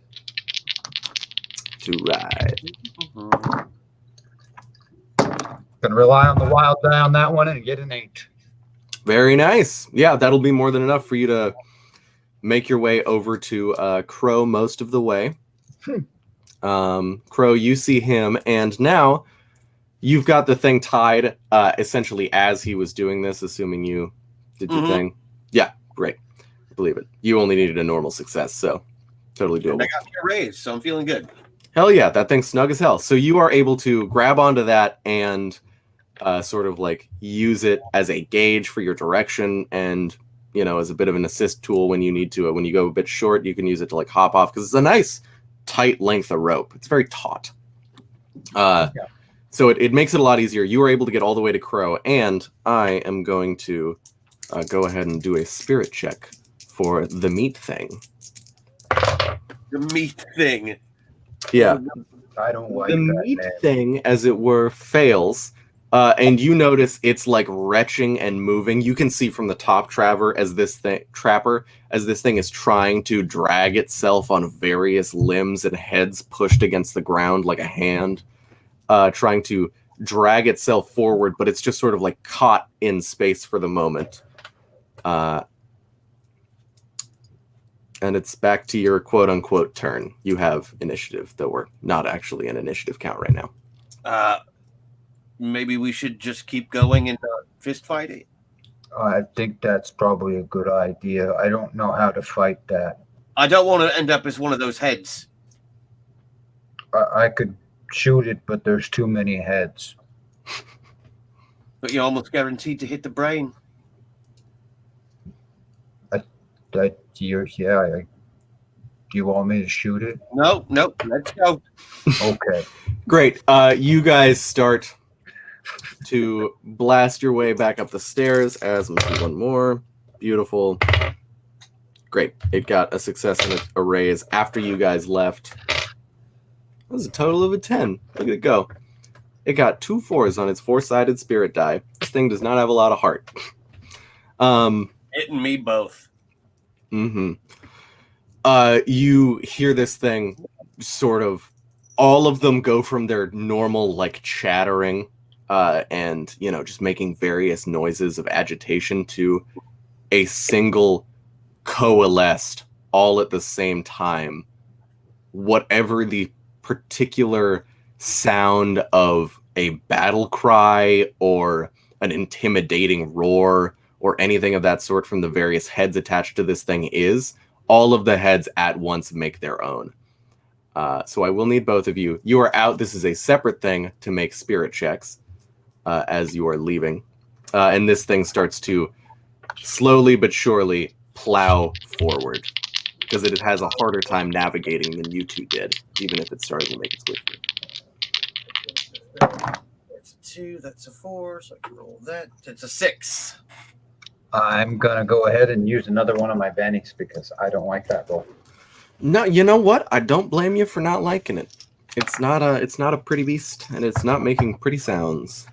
To ride. Going to rely on the wild die on that one and get an 8. Very nice. Yeah, that'll be more than enough for you to make your way over to Crow most of the way. Crow, you see him, and now you've got the thing tied essentially as he was doing this, assuming you did your thing. Yeah, great. I believe it. You only needed a normal success, so totally doable. And I got me a raise, so I'm feeling good. Hell yeah, that thing's snug as hell. So you are able to grab onto that and sort of like use it as a gauge for your direction, and as a bit of an assist tool when you need to. When you go a bit short, you can use it to like hop off, because it's a nice tight length of rope. It's very taut. So it makes it a lot easier. You are able to get all the way to Crow, and I am going to go ahead and do a spirit check for the meat thing. The meat thing. Yeah. I don't like The that meat name. thing, as it were, fails. And you notice it's like retching and moving. You can see from the top trapper as this thing is trying to drag itself on various limbs and heads pushed against the ground like a hand, trying to drag itself forward, but it's just sort of like caught in space for the moment. And it's back to your quote-unquote turn. You have initiative, though we're not actually in initiative count right now. Maybe we should just keep going and fist fight it. I think that's probably a good idea. I don't know how to fight that. I don't want to end up as one of those heads. I could shoot it, but there's too many heads. But you're almost guaranteed to hit the brain. Do you want me to shoot it? No, let's go. Okay. Great. You guys start to blast your way back up the stairs. As one more. Beautiful. Great. It got a success and a raise after you guys left. That was a total of a 10. Look at it go. It got 2 4s on its 4-sided spirit die. This thing does not have a lot of heart. Hitting me both. You hear this thing sort of, all of them go from their normal like chattering and just making various noises of agitation to a single coalesced all at the same time. Whatever the particular sound of a battle cry or an intimidating roar or anything of that sort from the various heads attached to this thing is, all of the heads at once make their own. So I will need both of you. You are out. This is a separate thing to make spirit checks as you are leaving. And this thing starts to slowly but surely plow forward, because it has a harder time navigating than you two did, even if it's starting to make its way through. 2, that's a 4, so I can roll that. It's a 6. I'm gonna go ahead and use another one of my bennies because I don't like that roll. No, you know what? I don't blame you for not liking it. It's not a pretty beast, and it's not making pretty sounds.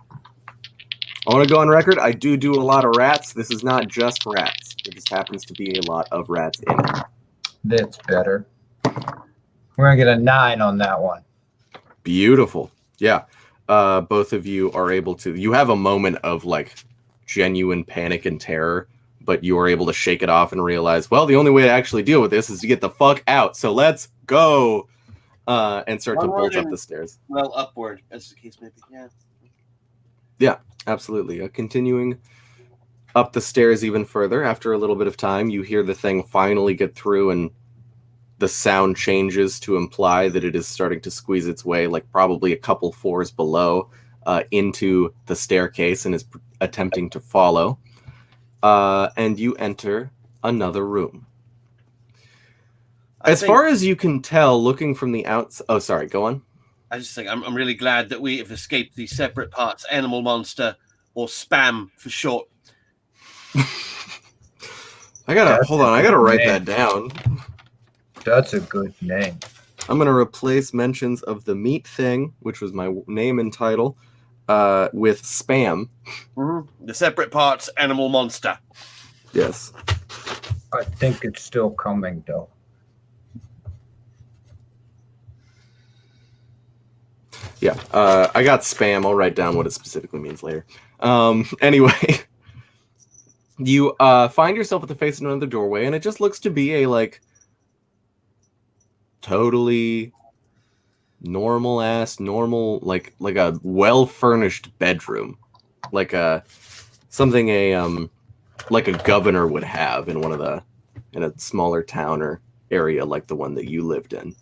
I want to go on record. I do a lot of rats. This is not just rats. There just happens to be a lot of rats in it. That's better. We're gonna get a 9 on that one. Beautiful. Yeah. Both of you are able to. You have a moment of like genuine panic and terror, but you are able to shake it off and realize, well, the only way to actually deal with this is to get the fuck out. So let's go. And start to bolt up the stairs. Well, upward, as the case may be. Yeah. Yeah, absolutely. Continuing up the stairs even further, after a little bit of time, you hear the thing finally get through, and the sound changes to imply that it is starting to squeeze its way, like probably a couple floors below, into the staircase and is attempting to follow. And you enter another room. As far as you can tell, looking from the outside... Oh, sorry, go on. I just think I'm really glad that we have escaped the separate parts, animal monster, or spam for short. I gotta write that down. That's a good name. I'm gonna replace mentions of the meat thing, which was my name and title, with spam. Mm-hmm. The separate parts, animal monster. Yes. I think it's still coming, though. Yeah, I got spam. I'll write down what it specifically means later. Anyway, you find yourself at the face of another doorway, and it just looks to be a, like, totally normal, like a well-furnished bedroom. Like something like a governor would have in a smaller town or area like the one that you lived in.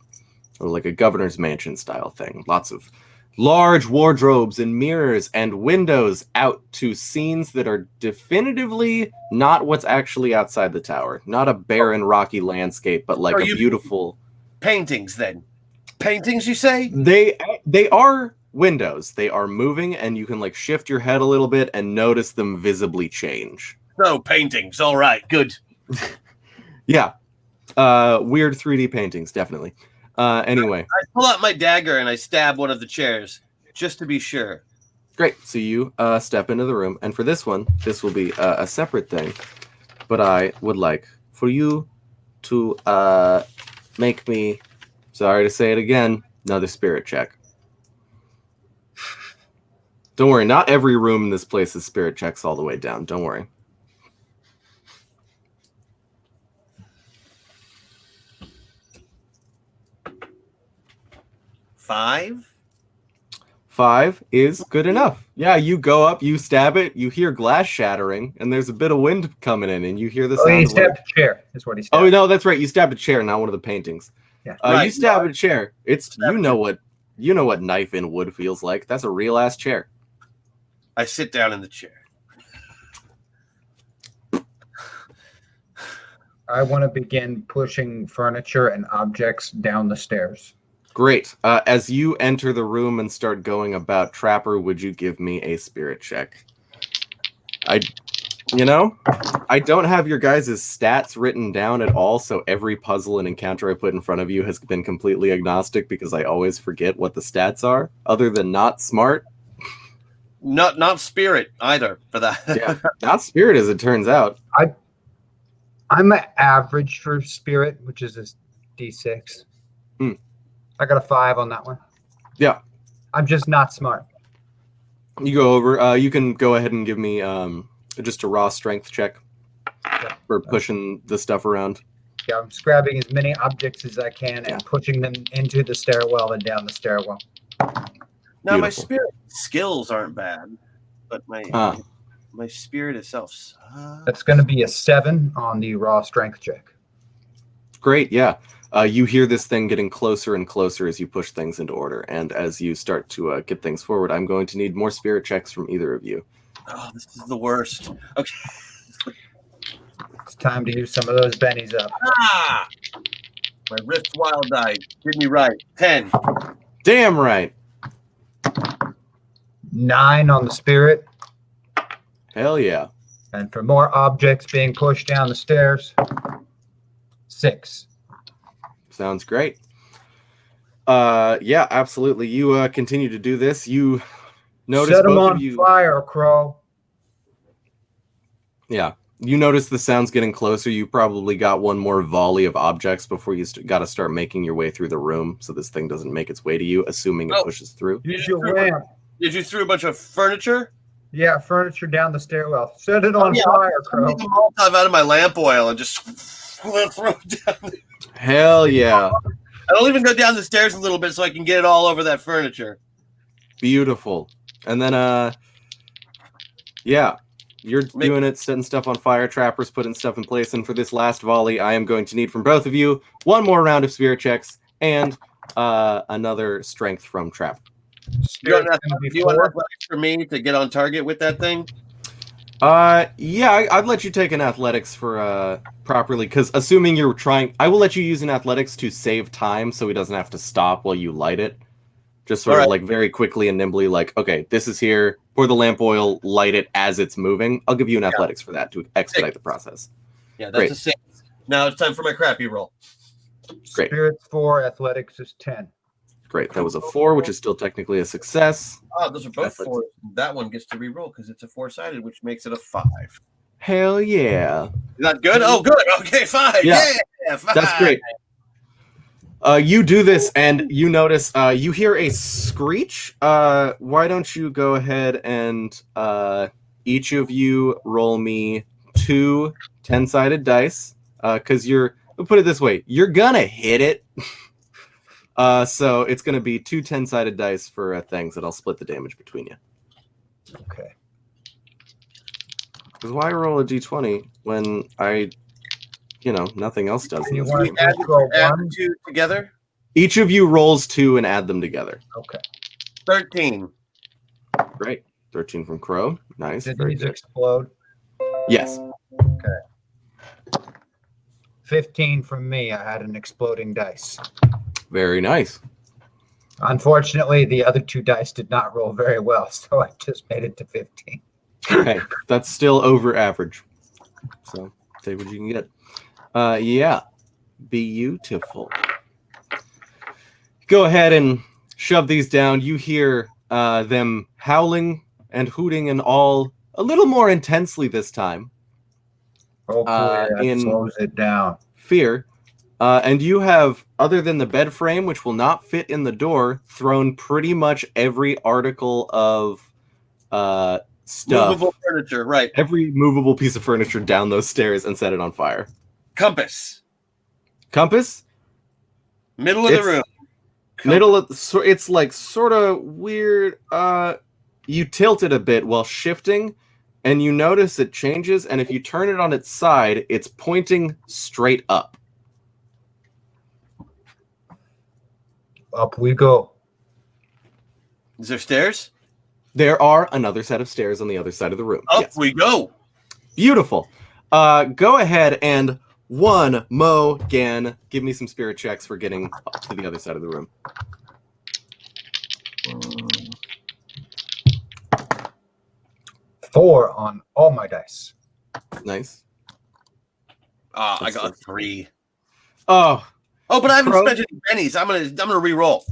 Or like a governor's mansion style thing. Lots of large wardrobes and mirrors and windows out to scenes that are definitively not what's actually outside the tower. Not a barren, rocky landscape, but like a beautiful... Paintings, then? Paintings, you say? They are windows. They are moving, and you can like shift your head a little bit and notice them visibly change. No, paintings. All right, good. Yeah. Weird 3D paintings, definitely. Anyway. I pull out my dagger and I stab one of the chairs, just to be sure. Great. So you step into the room. And for this one, this will be a separate thing. But I would like for you to make me, sorry to say it again, another spirit check. Don't worry. Not every room in this place is spirit checks all the way down. Don't worry. Five is good enough. Yeah, you go up, you stab it, you hear glass shattering, and there's a bit of wind coming in, and you hear the sound. He stabbed a chair. That's what he stabbed. Oh no, that's right. You stabbed a chair, not one of the paintings. Yeah. Right, you stabbed a chair. It's you know what knife in wood feels like. That's a real ass chair. I sit down in the chair. I want to begin pushing furniture and objects down the stairs. Great. As you enter the room and start going about, Trapper, would you give me a spirit check? I don't have your guys' stats written down at all, so every puzzle and encounter I put in front of you has been completely agnostic because I always forget what the stats are, other than not smart. Not spirit either, for that. Yeah, not spirit as it turns out. I'm at average for spirit, which is a D6. I got a 5 on that one. Yeah. I'm just not smart. You go over. You can go ahead and give me just a raw strength check for pushing the stuff around. Yeah, I'm grabbing as many objects as I can and pushing them into the stairwell and down the stairwell. Now, my spirit skills aren't bad, but my spirit itself sucks. That's going to be a 7 on the raw strength check. Great, yeah. You hear this thing getting closer and closer as you push things into order, and as you start to get things forward, I'm going to need more spirit checks from either of you. Oh, this is the worst. Okay. It's time to use some of those bennies up. Ah! My Rift Wild die. Did me right. 10. Damn right. 9 on the spirit. Hell yeah. And for more objects being pushed down the stairs, 6. Sounds great. Yeah, absolutely. You continue to do this. You notice Set them both of on you. fire, Crow. Yeah, you notice the sound's getting closer. You probably got one more volley of objects before you got to start making your way through the room, so this thing doesn't make its way to you, assuming it pushes through. Use your lamp. Did you throw a bunch of furniture? Yeah, furniture down the stairwell. Set it on fire, I'll make Crow. a Molotov out of my lamp oil and just throw it down. Hell yeah. I'll even go down the stairs a little bit so I can get it all over that furniture. Beautiful. And then, yeah, you're doing it, setting stuff on fire, trappers putting stuff in place. And for this last volley, I am going to need from both of you one more round of spirit checks and another strength from Trap. Do you want athletics for me to get on target with that thing? Yeah, I'd let you take an athletics for properly, because assuming you're trying, I will let you use an athletics to save time so he doesn't have to stop while you light it. Just sort of like very quickly and nimbly, like, okay, this is here, pour the lamp oil, light it as it's moving. I'll give you an athletics for that to expedite the process. Yeah, that's a 6. Now it's time for my crappy roll. Great. Spirits 4, athletics is 10. Great. That was a 4, which is still technically a success. Oh, those are both 4s. That one gets to re-roll because it's a 4-sided, which makes it a 5. Hell yeah. Is that good? Oh, good. Okay, 5. Yeah, 5. That's great. You do this, and you notice you hear a screech. Why don't you go ahead and each of you roll me 2 10-sided dice? Because we'll put it this way, you're gonna hit it. So it's gonna be 2 10-sided dice for things that I'll split the damage between you. Okay. Because why roll a d20 when nothing else does? You this want game? to add the 2 together? Each of you rolls 2 and add them together. Okay. 13. Great. 13 from Crow. Nice. Did Very these good. explode? Yes. Okay. 15 from me. I had an exploding dice. Very nice. Unfortunately, the other 2 dice did not roll very well, so I just made it to 15. Hey, that's still over average. So take what you can get. Yeah. Beautiful. Go ahead and shove these down. You hear them howling and hooting and all a little more intensely this time. Hopefully that slows it down. Fear. And you have, other than the bed frame, which will not fit in the door, thrown pretty much every article of stuff. Movable furniture, right. Every movable piece of furniture down those stairs and set it on fire. Compass. Compass? Middle of the room. Middle of it's like sort of weird. You tilt it a bit while shifting, and you notice it changes, and if you turn it on its side, it's pointing straight up. Up we go. Is there stairs? There are another set of stairs on the other side of the room. Up we go. Beautiful. Go ahead and Mogan, give me some spirit checks for getting up to the other side of the room. 4 on all my dice. Nice. I got a 3. Oh, but I haven't spent any pennies. I'm gonna re-roll.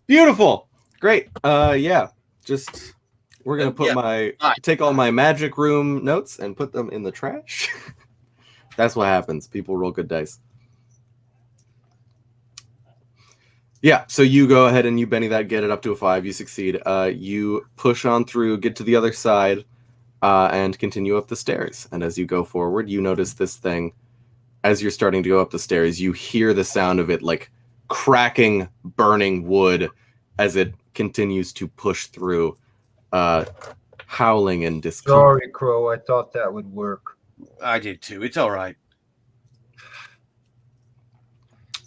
Beautiful. Great. Yeah. Just we're gonna put take all my magic room notes and put them in the trash. That's what happens. People roll good dice. Yeah, so you go ahead and you Benny that, get it up to a 5. You succeed. You push on through, get to the other side, and continue up the stairs. And as you go forward, you notice this thing. As you're starting to go up the stairs, you hear the sound of it like cracking, burning wood as it continues to push through, howling and discomfort. Sorry, Crow. I thought that would work. I did too. It's all right.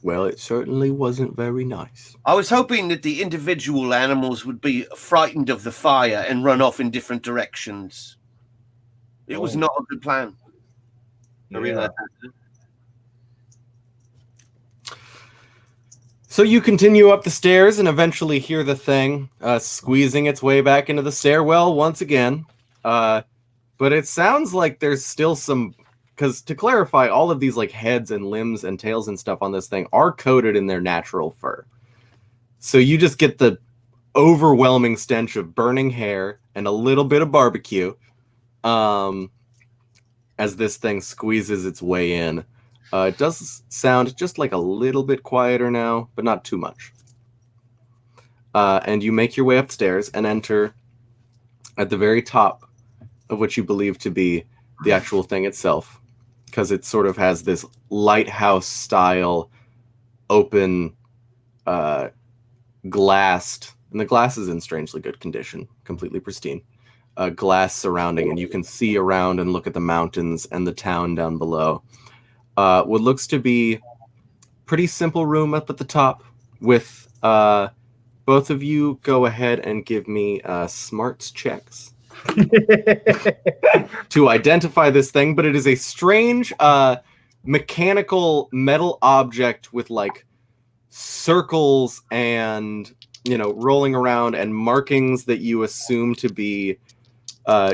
Well, it certainly wasn't very nice. I was hoping that the individual animals would be frightened of the fire and run off in different directions. It was not a good plan. I realized that. So you continue up the stairs and eventually hear the thing squeezing its way back into the stairwell once again. But it sounds like there's still some... Because to clarify, all of these like heads and limbs and tails and stuff on this thing are coated in their natural fur. So you just get the overwhelming stench of burning hair and a little bit of barbecue as this thing squeezes its way in. It does sound just like a little bit quieter now, but not too much. And you make your way upstairs and enter at the very top of what you believe to be the actual thing itself, because it sort of has this lighthouse-style open glassed, and the glass is in strangely good condition, completely pristine. Glass surrounding, and you can see around and look at the mountains and the town down below. What looks to be pretty simple room up at the top with both of you go ahead and give me smarts checks to identify this thing, but it is a strange mechanical metal object with like circles and, you know, rolling around and markings that you assume to be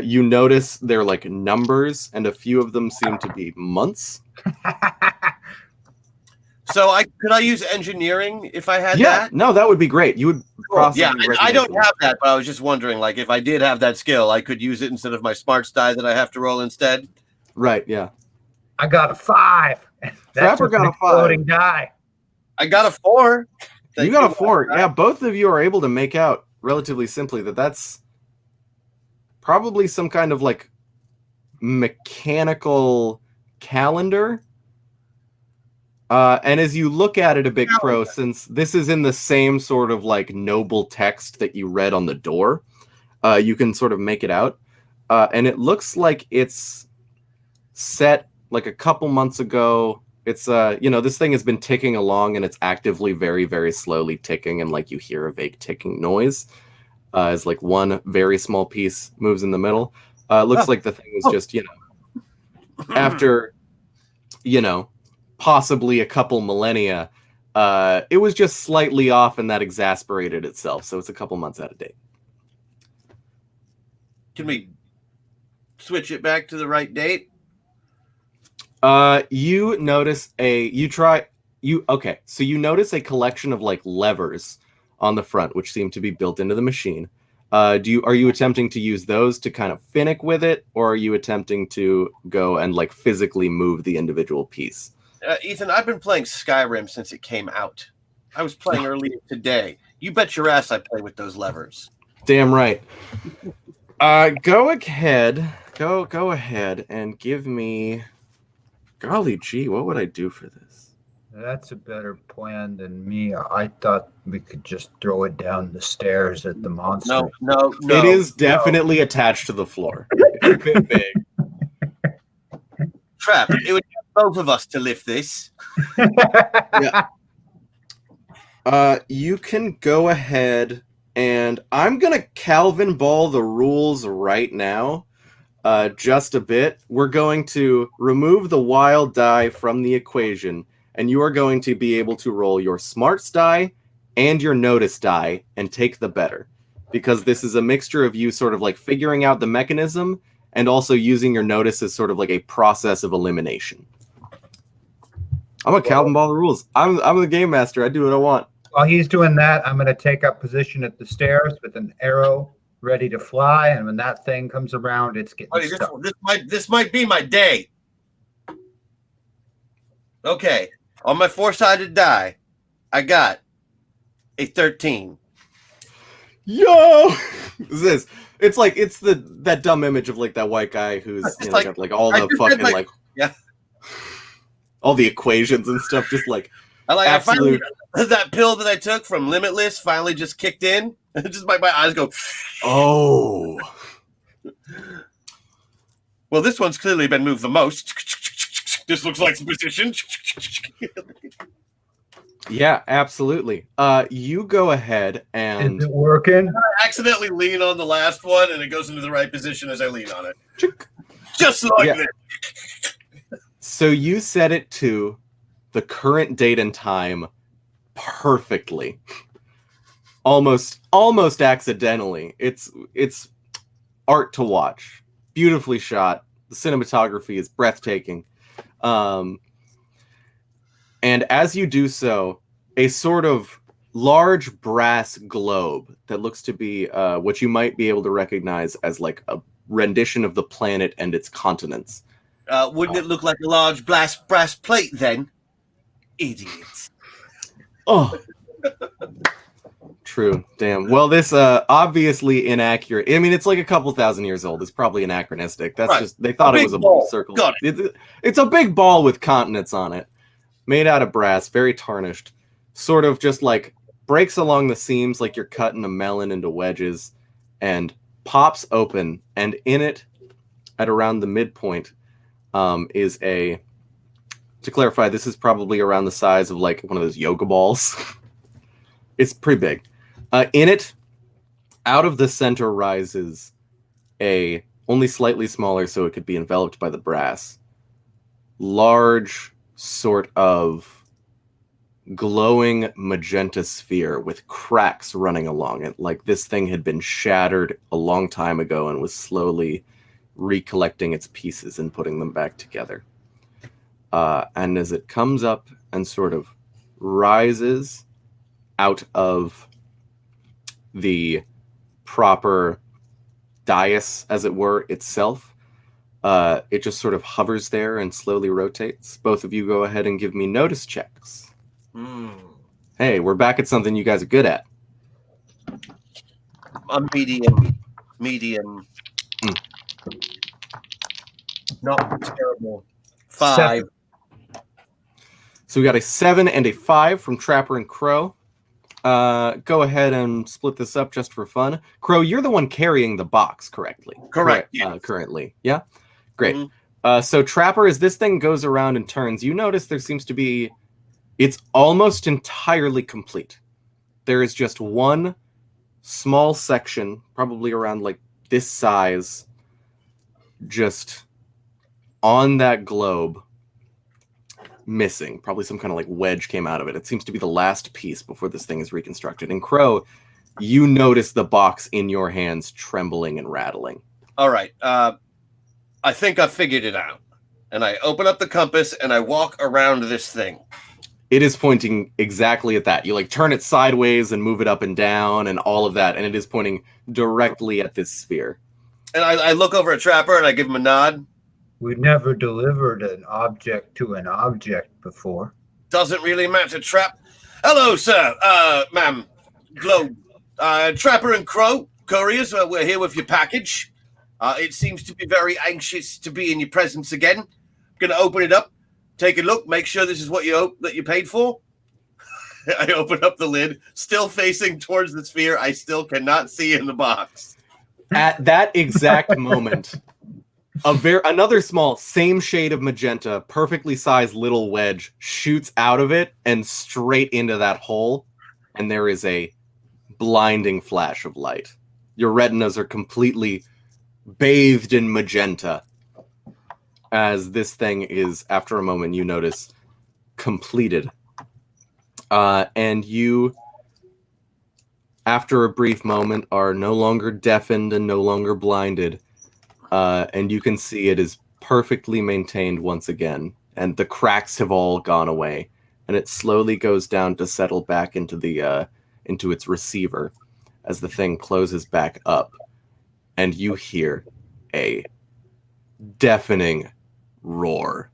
you notice they're like numbers, and a few of them seem to be months. So could I use engineering if I had that? No, that would be great. You would possibly I don't have that, but I was just wondering, like, if I did have that skill, I could use it instead of my smarts die that I have to roll instead. Right, yeah. I got a 5. Trapper got a 5. Floating die. I got a 4. You got a 4. Yeah, both of you are able to make out relatively simply that that's probably some kind of like mechanical calendar. And as you look at it a bit, Crow, since this is in the same sort of like noble text that you read on the door, you can sort of make it out. And it looks like it's set like a couple months ago. It's, you know, this thing has been ticking along and it's actively very, very slowly ticking. And like you hear a vague ticking noise as like one very small piece moves in the middle. It looks like the thing was just, you know, after, you know, possibly a couple millennia, it was just slightly off and that exasperated itself. So it's a couple months out of date. Can we switch it back to the right date? You notice so you notice a collection of like levers on the front, which seem to be built into the machine. Are you attempting to use those to kind of finick with it, or are you attempting to go and like physically move the individual piece? Ethan, I've been playing Skyrim since it came out. I was playing earlier today. You bet your ass I play with those levers. Damn right. Go ahead and give me... Golly gee, what would I do for this? That's a better plan than me. I thought we could just throw it down the stairs at the monster. No. It is definitely attached to the floor. It's a bit big. Trap, it would take both of us to lift this. Yeah. You can go ahead and I'm going to Calvin ball the rules right now. Just a bit. We're going to remove the wild die from the equation, and you are going to be able to roll your smarts die and your notice die and take the better, because this is a mixture of you sort of like figuring out the mechanism and also using your notice as sort of like a process of elimination. I'm a Calvin ball the rules. I'm the game master. I do what I want. While he's doing that, I'm going to take up position at the stairs with an arrow ready to fly, and when that thing comes around, it's getting stuck. This might be my day. Okay, on my 4-sided die, I got a 13. Yo, it's like that dumb image of like that white guy who's like, got like all the fucking all the equations and stuff, just like I finally, that pill that I took from Limitless finally just kicked in. Just my eyes go. Oh. Well, this one's clearly been moved the most. This looks like some position. Yeah, absolutely. You go ahead and... Is it working? I accidentally lean on the last one, and it goes into the right position as I lean on it. Just like this. So you set it to the current date and time perfectly. Almost accidentally. It's art to watch. Beautifully shot. The cinematography is breathtaking. And as you do so, a sort of large brass globe that looks to be what you might be able to recognize as like a rendition of the planet and its continents. Wouldn't it look like a large brass plate then? Idiots. Oh, true. Damn. Well, this obviously inaccurate. I mean, it's like a couple thousand years old. It's probably anachronistic. That's Right. just they thought A it big was a ball. circle. Got It's a big ball with continents on it, made out of brass, very tarnished. Sort of just like breaks along the seams like you're cutting a melon into wedges, and pops open. And in it, at around the midpoint, is a. To clarify, this is probably around the size of like one of those yoga balls. It's pretty big. In it, out of the center rises a, only slightly smaller so it could be enveloped by the brass, large sort of glowing magenta sphere with cracks running along it, like this thing had been shattered a long time ago and was slowly recollecting its pieces and putting them back together. And as it comes up and sort of rises out of the proper dais, as it were, itself, it just sort of hovers there and slowly rotates. Both of you go ahead and give me notice checks. Hey, we're back at something you guys are good at. I'm medium. Not terrible. 5. 7. So we got a 7 and a 5 from Trapper and Crow. Go ahead and split this up just for fun. Crow, you're the one carrying the box correctly. Correct. Yes. Currently. Yeah? Great. Mhm. So Trapper, as this thing goes around and turns, you notice there seems to be... It's almost entirely complete. There is just one small section, probably around like this size, just on that globe, missing. Probably some kind of like wedge came out of it. It seems to be the last piece before this thing is reconstructed. And Crow, you notice the box in your hands trembling and rattling. All right. I think I figured it out. And I open up the compass and I walk around this thing. It is pointing exactly at that. You like turn it sideways and move it up and down and all of that, and it is pointing directly at this sphere. And I look over at Trapper and I give him a nod. We never delivered an object to an object before. Doesn't really matter, Trap. Hello, sir. Ma'am. Globe. Trapper and Crow. Couriers, we're here with your package. It seems to be very anxious to be in your presence again. Gonna open it up, take a look, make sure this is what you paid for. I open up the lid, still facing towards the sphere. I still cannot see in the box. At that exact moment, another small, same shade of magenta, perfectly sized little wedge shoots out of it and straight into that hole, and there is a blinding flash of light. Your retinas are completely bathed in magenta as this thing is, after a moment, you notice, completed. And you, after a brief moment, are no longer deafened and no longer blinded. And you can see it is perfectly maintained once again. And the cracks have all gone away. And it slowly goes down to settle back into the into its receiver as the thing closes back up. And you hear a deafening roar.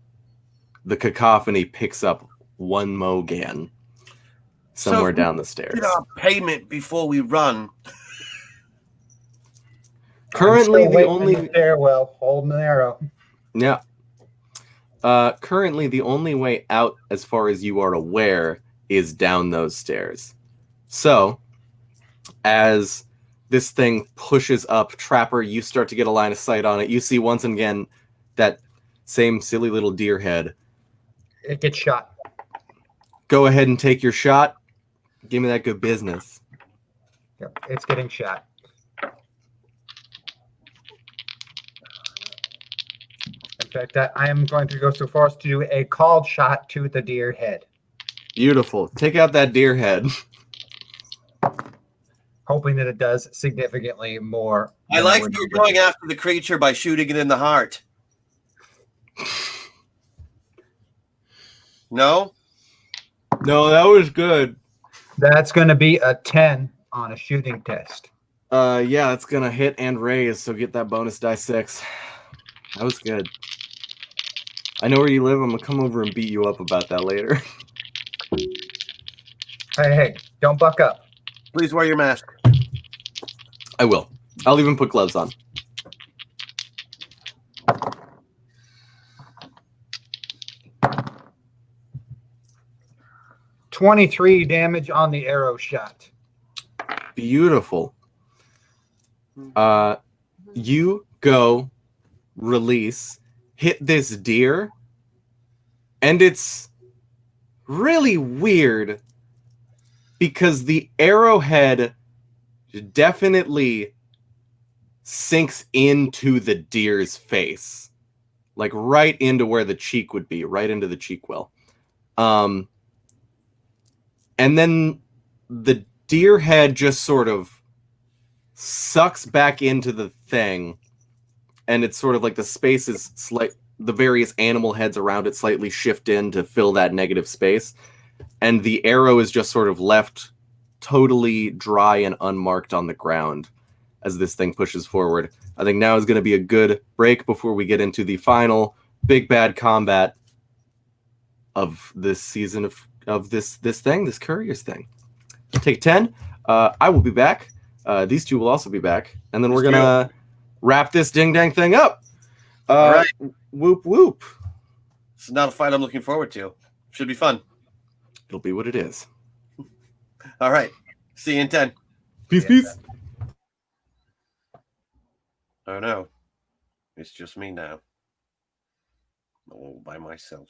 The cacophony picks up one more again somewhere down the stairs. Get our payment before we run. Currently, the only stairwell, holding the arrow. Yeah. Currently, the only way out, as far as you are aware, is down those stairs. So, as this thing pushes up, Trapper, you start to get a line of sight on it. You see once again that same silly little deer head. It gets shot. Go ahead and take your shot. Give me that good business. Yep, it's getting shot. In fact, I am going to go so far as to do a called shot to the deer head. Beautiful. Take out that deer head. Hoping that it does significantly more. I than like would that you're normally going after the creature by shooting it in the heart. No? No, that was good. That's going to be a 10 on a shooting test. Yeah, it's gonna hit and raise, so get that bonus die 6. That was good. I know where you live. I'm gonna come over and beat you up about that later. Hey, don't buck up. Please wear your mask. I will. I'll even put gloves on. $23 damage on the arrow shot. Beautiful. You go, release, hit this deer, and it's really weird because the arrowhead definitely sinks into the deer's face, like right into where the cheek would be, right into the cheek well. And then the deer head just sort of sucks back into the thing, and it's sort of like the space is the various animal heads around it slightly shift in to fill that negative space, and the arrow is just sort of left totally dry and unmarked on the ground as this thing pushes forward. I think now is going to be a good break before we get into the final big bad combat of this season of this Couriers thing. Take 10. I will be back. These two will also be back, and then we're gonna wrap this ding dang thing up. All right. Whoop whoop. This is not a fight I'm looking forward to. Should be fun. It'll be what it is. All right. See you in 10. Peace. Oh no. It's just me now. All by myself.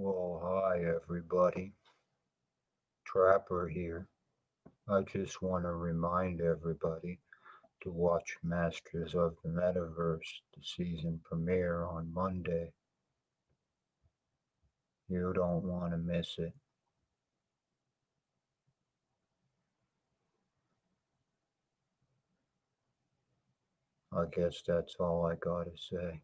Well, hi everybody. Trapper here. I just want to remind everybody to watch Masters of the Metaverse, the season premiere on Monday. You don't want to miss it. I guess that's all I gotta say.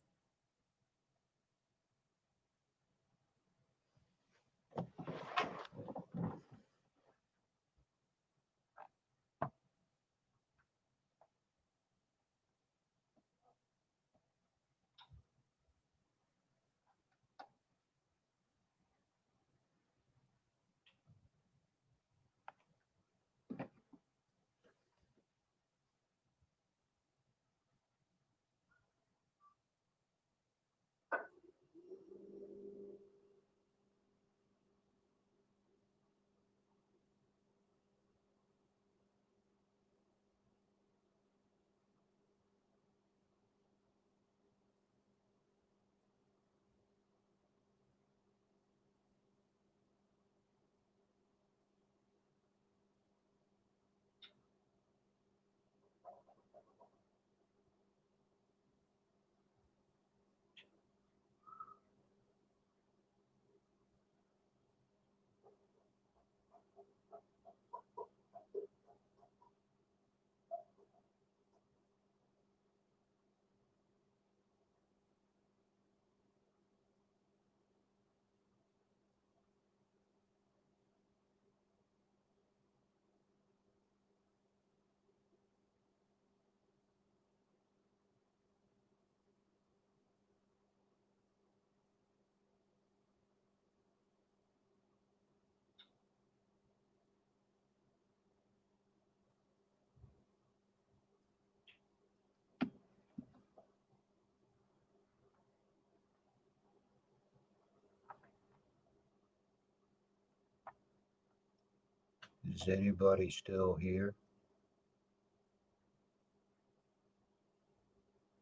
Is anybody still here?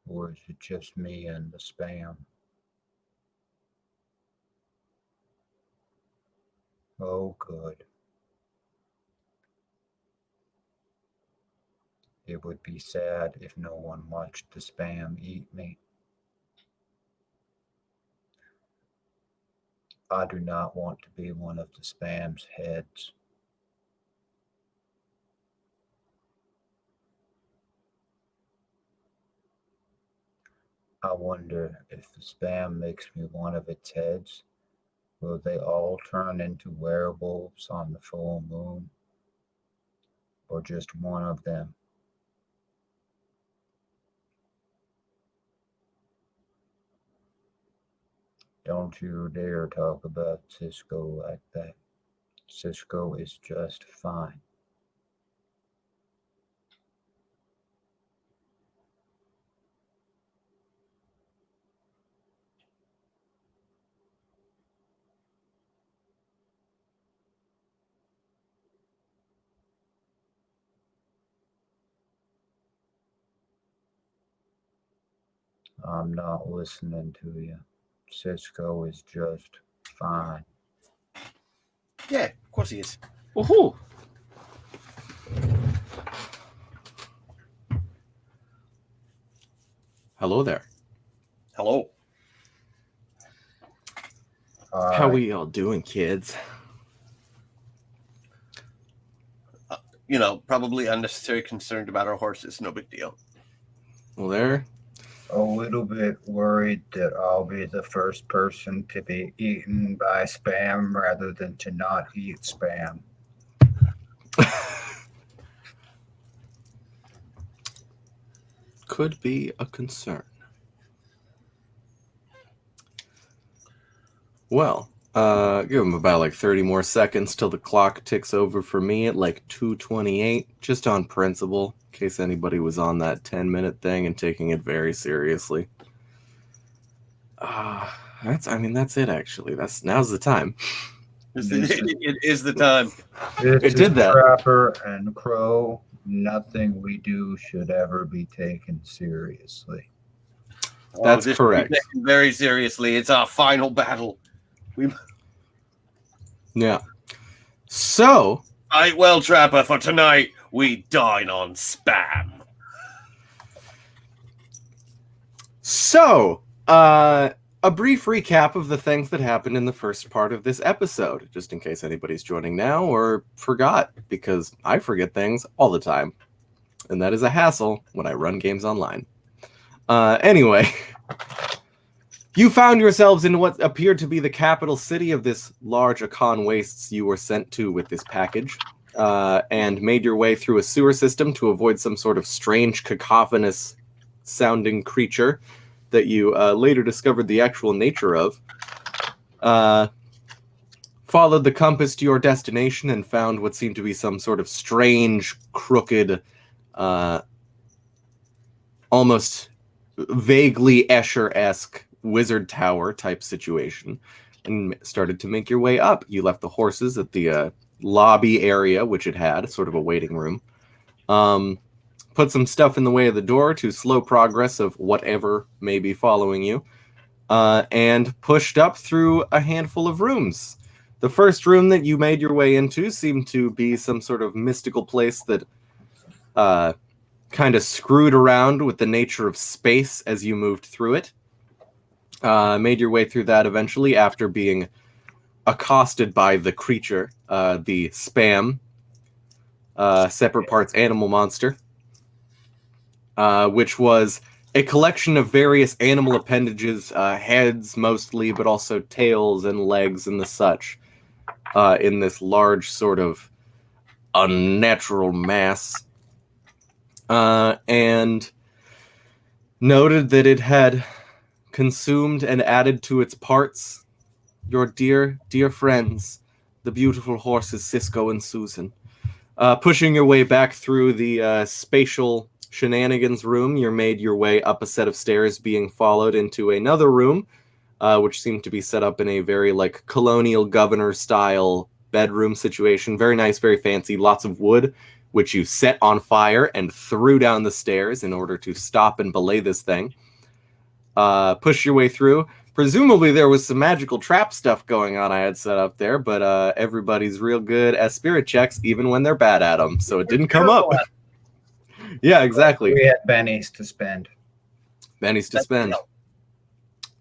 Or is it just me and the spam? Oh, good. It would be sad if no one watched the spam eat me. I do not want to be one of the spam's heads. I wonder if the spam makes me one of its heads, will they all turn into werewolves on the full moon? Or just one of them? Don't you dare talk about Cisco like that. Cisco is just fine. I'm not listening to you. Cisco is just fine. Yeah, of course he is. Woohoo! Hello there. Hello. How we all doing, kids? Probably unnecessary concerned about our horses. No big deal. Well, there. A little bit worried that I'll be the first person to be eaten by spam rather than to not eat spam. Could be a concern. Well, give them about like 30 more seconds till the clock ticks over for me at like 2:28, just on principle, in case anybody was on that 10-minute thing and taking it very seriously. That's it actually. Now's the time. It is the time. This It did is that. Trapper and Crow. Nothing we do should ever be taken seriously. That's This correct. should be taken very seriously. It's our final battle. Yeah. So, Right, well, Trapper, for tonight, we dine on spam. a brief recap of the things that happened in the first part of this episode, just in case anybody's joining now or forgot, because I forget things all the time, and that is a hassle when I run games online. Anyway, you found yourselves in what appeared to be the capital city of this large Akan Wastes you were sent to with this package, and made your way through a sewer system to avoid some sort of strange, cacophonous sounding creature that you later discovered the actual nature of. Followed the compass to your destination and found what seemed to be some sort of strange, crooked, almost vaguely Escher-esque wizard tower type situation, and started to make your way up. You left the horses at the lobby area, which it had, sort of a waiting room. Put some stuff in the way of the door to slow progress of whatever may be following you, and pushed up through a handful of rooms. The first room that you made your way into seemed to be some sort of mystical place that kind of screwed around with the nature of space as you moved through it. Made your way through that eventually after being accosted by the creature, the spam, separate parts animal monster, which was a collection of various animal appendages, heads mostly, but also tails and legs and the such, in this large sort of unnatural mass. And noted that it had consumed and added to its parts your dear, dear friends, the beautiful horses Cisco and Susan. Pushing your way back through the spatial shenanigans room, you made your way up a set of stairs, being followed into another room, which seemed to be set up in a very like colonial governor style bedroom situation. Very nice, very fancy, lots of wood, which you set on fire and threw down the stairs in order to stop and belay this thing. Push your way through. Presumably there was some magical trap stuff going on I had set up there, but everybody's real good at spirit checks, even when they're bad at them, so it didn't come up. Yeah, exactly. We had bennies to spend. Bennies to spend.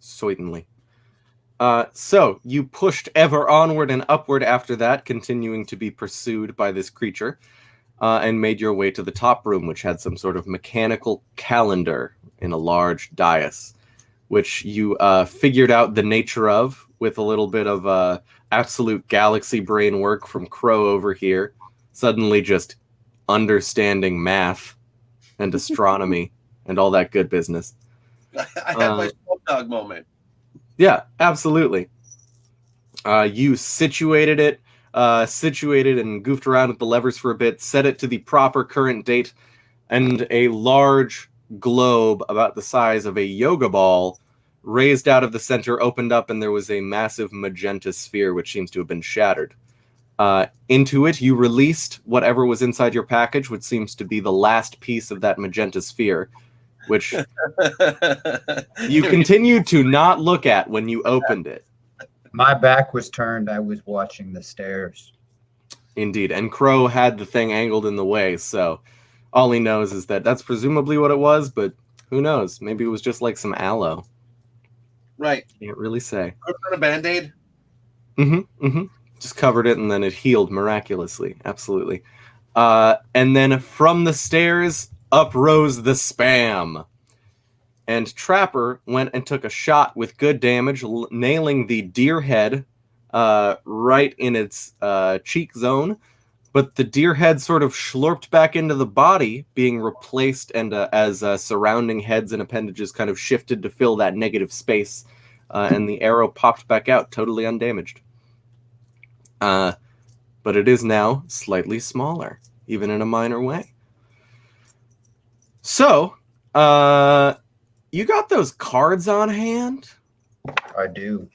Certainly. So you pushed ever onward and upward after that, continuing to be pursued by this creature, and made your way to the top room, which had some sort of mechanical calendar in a large dais, which you figured out the nature of with a little bit of absolute galaxy brain work from Crow over here, suddenly just understanding math and astronomy and all that good business. I had my Snoop Dogg moment. Yeah, absolutely. You situated and goofed around with the levers for a bit, set it to the proper current date, and a large globe about the size of a yoga ball raised out of the center opened up, and there was a massive magenta sphere which seems to have been shattered. Into it, you released whatever was inside your package, which seems to be the last piece of that magenta sphere, which you continued to not look at when you opened it. My back was turned. I was watching the stairs. Indeed, and Crow had the thing angled in the way, so all he knows is that that's presumably what it was, but who knows? Maybe it was just like some aloe. Right. Can't really say. Put on a Band-Aid? Just covered it, and then it healed miraculously. Absolutely. And then from the stairs, up rose the spam. And Trapper went and took a shot with good damage, nailing the deer head right in its cheek zone. But the deer head sort of slurped back into the body, being replaced, and as surrounding heads and appendages kind of shifted to fill that negative space, and the arrow popped back out, totally undamaged. But it is now slightly smaller, even in a minor way. So, you got those cards on hand? I do.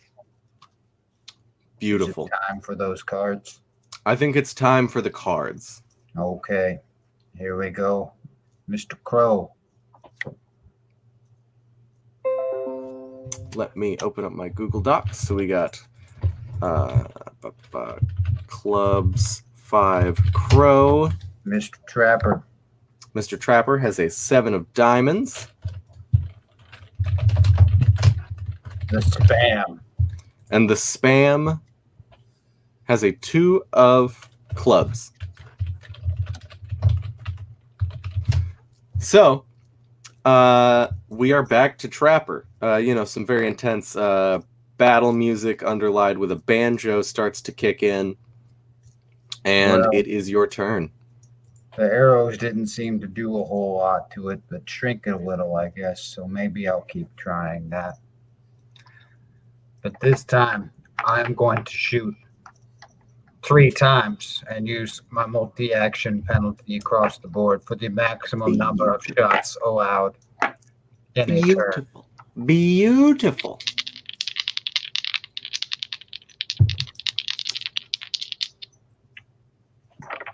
Beautiful. Is it time for those cards? I think it's time for the cards. Okay, here we go. Mr. Crow. Let me open up my Google Docs. So we got Clubs 5 Crow. Mr. Trapper. Mr. Trapper has a 7 of diamonds. The spam. And the spam has a 2 of clubs. So, we are back to Trapper. Some very intense battle music underlined with a banjo starts to kick in. And Well, it is your turn. the arrows didn't seem to do a whole lot to it, but shrink it a little, I guess. So maybe I'll keep trying that. But this time, I'm going to shoot 3 times and use my multi-action penalty across the board for the maximum number of shots allowed in a turn. Beautiful.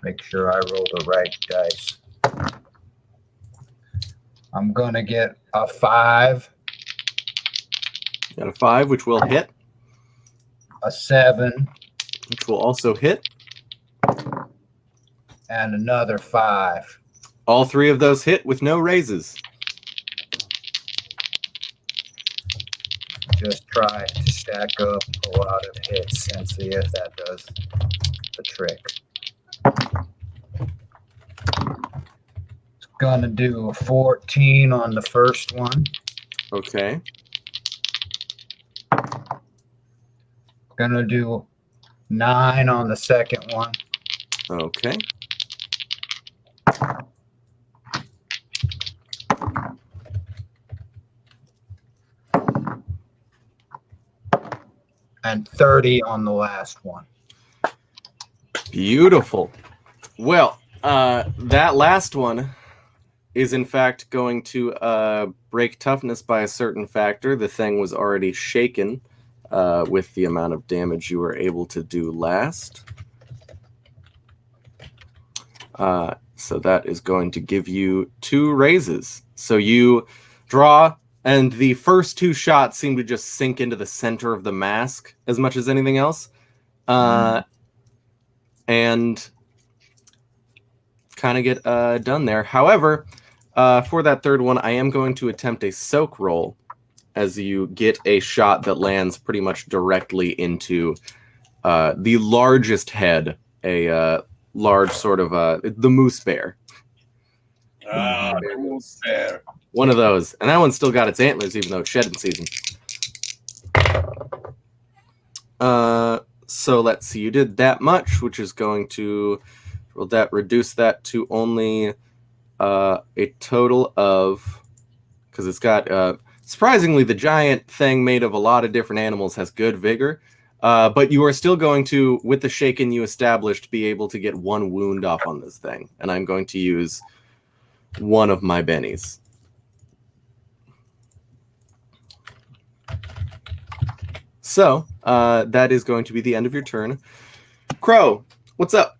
Make sure I roll the right dice. I'm going to get a 5, Got a 5, which will hit, a 7, which will also hit. and another 5. All 3 of those hit with no raises. Just try to stack up a lot of hits and see if that does the trick. It's gonna do a 14 on the first one. Okay. Gonna do 9 on the second one. Okay. And 30 on the last one. Beautiful. Well, that last one is in fact going to break toughness by a certain factor. The thing was already shaken with the amount of damage you were able to do last. So that is going to give you 2 raises. So you draw, and the first 2 shots seem to just sink into the center of the mask as much as anything else. And kind of get done there. However, for that third one, I am going to attempt a soak roll as you get a shot that lands pretty much directly into the largest head, a large sort of the moose bear. Moose bear. One of those. And that one's still got its antlers, even though it's shedding season. So let's see. You did that much, which is going to reduce that to only a total of, because it's got surprisingly, the giant thing made of a lot of different animals has good vigor. But you are still going to, with the shaken you established, be able to get 1 wound off on this thing. And I'm going to use one of my bennies. So, that is going to be the end of your turn. Crow, what's up?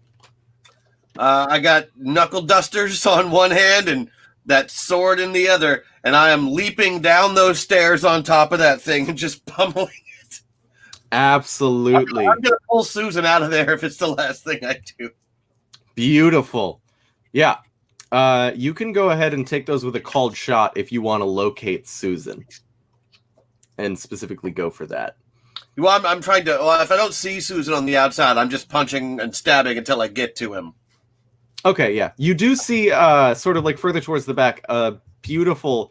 I got knuckle dusters on one hand and that sword in the other, and I am leaping down those stairs on top of that thing and just pummeling it. Absolutely. I'm going to pull Susan out of there if it's the last thing I do. Beautiful. Yeah. You can go ahead and take those with a called shot if you want to locate Susan. And specifically go for that. Well, I'm trying to. Well, if I don't see Susan on the outside, I'm just punching and stabbing until I get to him. Okay, yeah. You do see, sort of like further towards the back, a beautiful,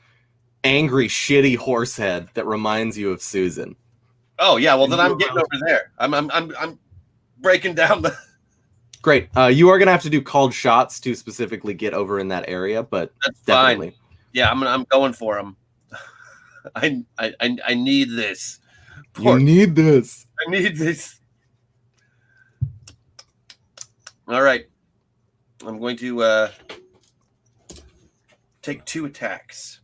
angry, shitty horse head that reminds you of Susan. Oh yeah, well then I'm getting over there. I'm breaking down the. Great. You are gonna have to do called shots to specifically get over in that area, but That's definitely. Fine. Yeah, I'm going for him. I need this. You need this. I need this. All right. I'm going to take 2 attacks.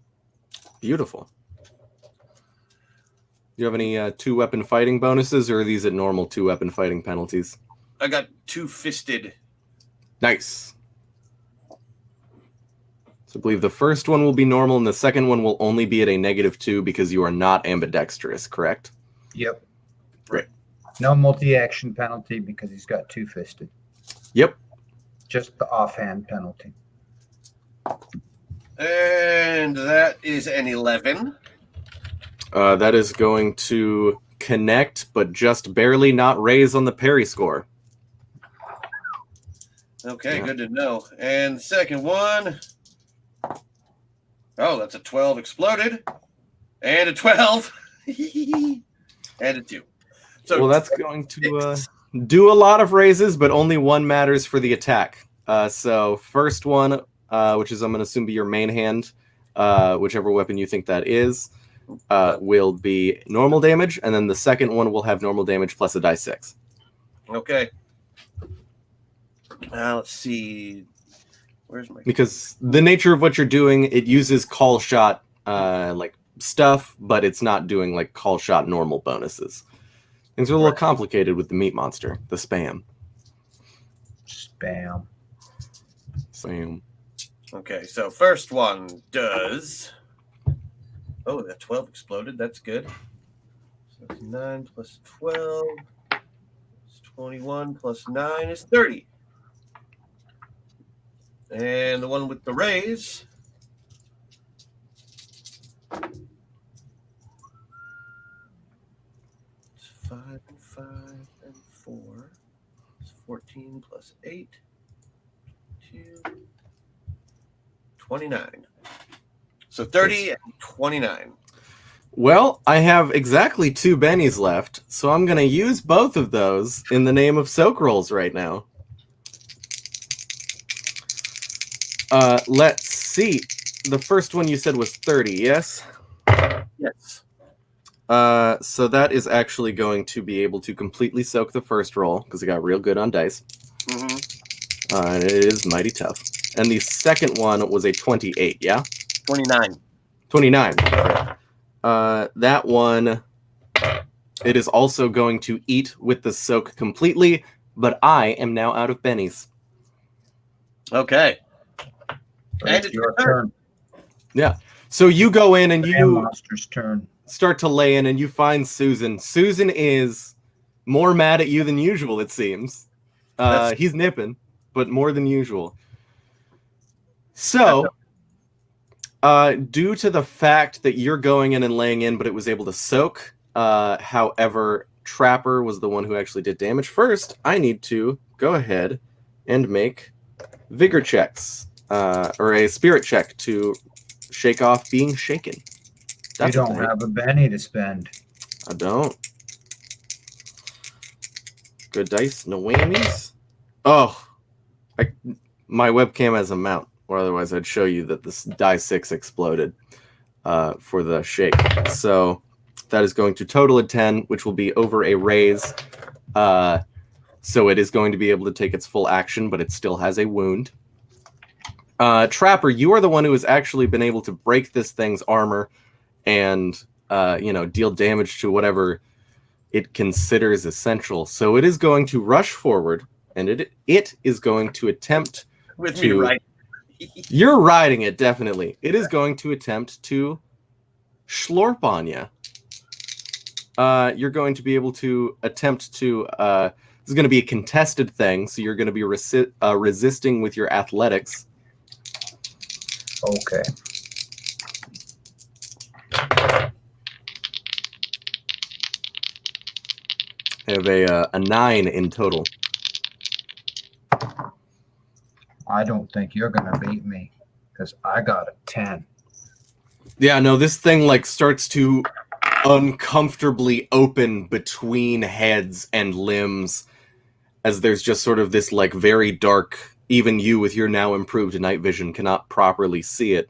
Beautiful. Do you have any 2-weapon fighting bonuses, or are these at normal 2-weapon fighting penalties? I got 2-fisted. Nice. So I believe the first one will be normal, and the second one will only be at a -2 because you are not ambidextrous, correct? Yep. Great. No multi-action penalty because he's got two-fisted. Yep. Just the offhand penalty. And that is an 11. That is going to connect, but just barely not raise on the parry score. Okay, Yeah. good to know. And the second one. Oh, that's a 12 exploded. And a 12. And a 2. So Well, that's going to do a lot of raises, but only one matters for the attack. So first one, which is I'm going to assume be your main hand, whichever weapon you think that is, will be normal damage, and then the second one will have normal damage plus a die 6. Okay. Let's see. Where's my... Because the nature of what you're doing, it uses call shot like stuff, but it's not doing like call shot normal bonuses. Things are a little complicated with the meat monster, the spam. Spam. Okay, so first one does... Oh, that 12 exploded. That's good. So it's 9 plus 12 is 21 plus 9 is 30. And the one with the raise... It's 5 and 5 and 4. It's 14 plus 8. 2. 29. So 30 and 29. Well, I have exactly 2 bennies left, so I'm going to use both of those in the name of soak rolls right now. Let's see. The first one you said was 30, yes? Yes. So that is actually going to be able to completely soak the first roll, because it got real good on dice. Mm-hmm. And it is mighty tough. And the second one was a 28, yeah? 29. 29. That one, it is also going to eat with the soak completely, but I am now out of bennies. Okay. And it's your turn. Yeah. So you go in and you monster's turn. Start to lay in and you find Susan. Susan is more mad at you than usual, it seems. He's nipping, but more than usual. So, due to the fact that you're going in and laying in, but it was able to soak, however, Trapper was the one who actually did damage first, I need to go ahead and make vigor checks, or a spirit check to shake off being shaken. That's you don't have a Benny to spend. I don't. Good dice, no whammies. Oh, my webcam has a mount, or otherwise I'd show you that this die 6 exploded for the shake. So that is going to total a 10, which will be over a raise. So it is going to be able to take its full action, but it still has a wound. Trapper, you are the one who has actually been able to break this thing's armor and deal damage to whatever it considers essential. So it is going to rush forward, and it is going to attempt with me, right? You're riding it, definitely. It is going to attempt to schlorp on you. You're going to be able to attempt to... this is going to be a contested thing, so you're going to be resisting with your athletics. Okay. I have a 9 in total. I don't think you're going to beat me, because I got a 10. Yeah, no, this thing, starts to uncomfortably open between heads and limbs, as there's just sort of this, very dark, even you with your now improved night vision cannot properly see it,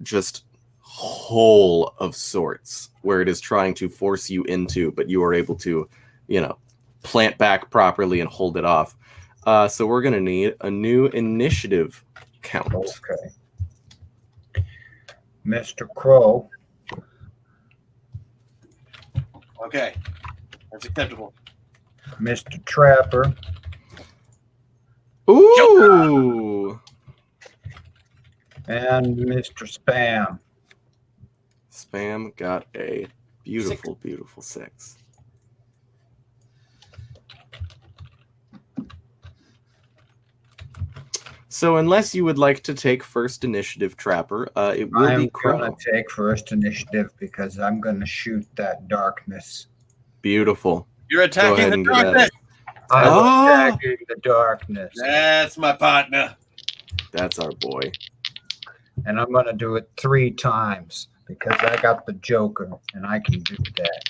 just hole of sorts, where it is trying to force you into, but you are able to, plant back properly and hold it off. So we're going to need a new initiative count. Okay. Mr. Crow. Okay. That's acceptable. Mr. Trapper. Ooh! And Mr. Spam. Spam got a beautiful, beautiful 6. So unless you would like to take first initiative, Trapper, it will I'm be Crow. gonna take first initiative because I'm gonna shoot that darkness. Beautiful. You're attacking ahead the and get at darkness. it. I'm Ah! attacking the darkness, That's my partner. That's our boy. and I'm gonna do it 3 times because I got the Joker, and I can do that.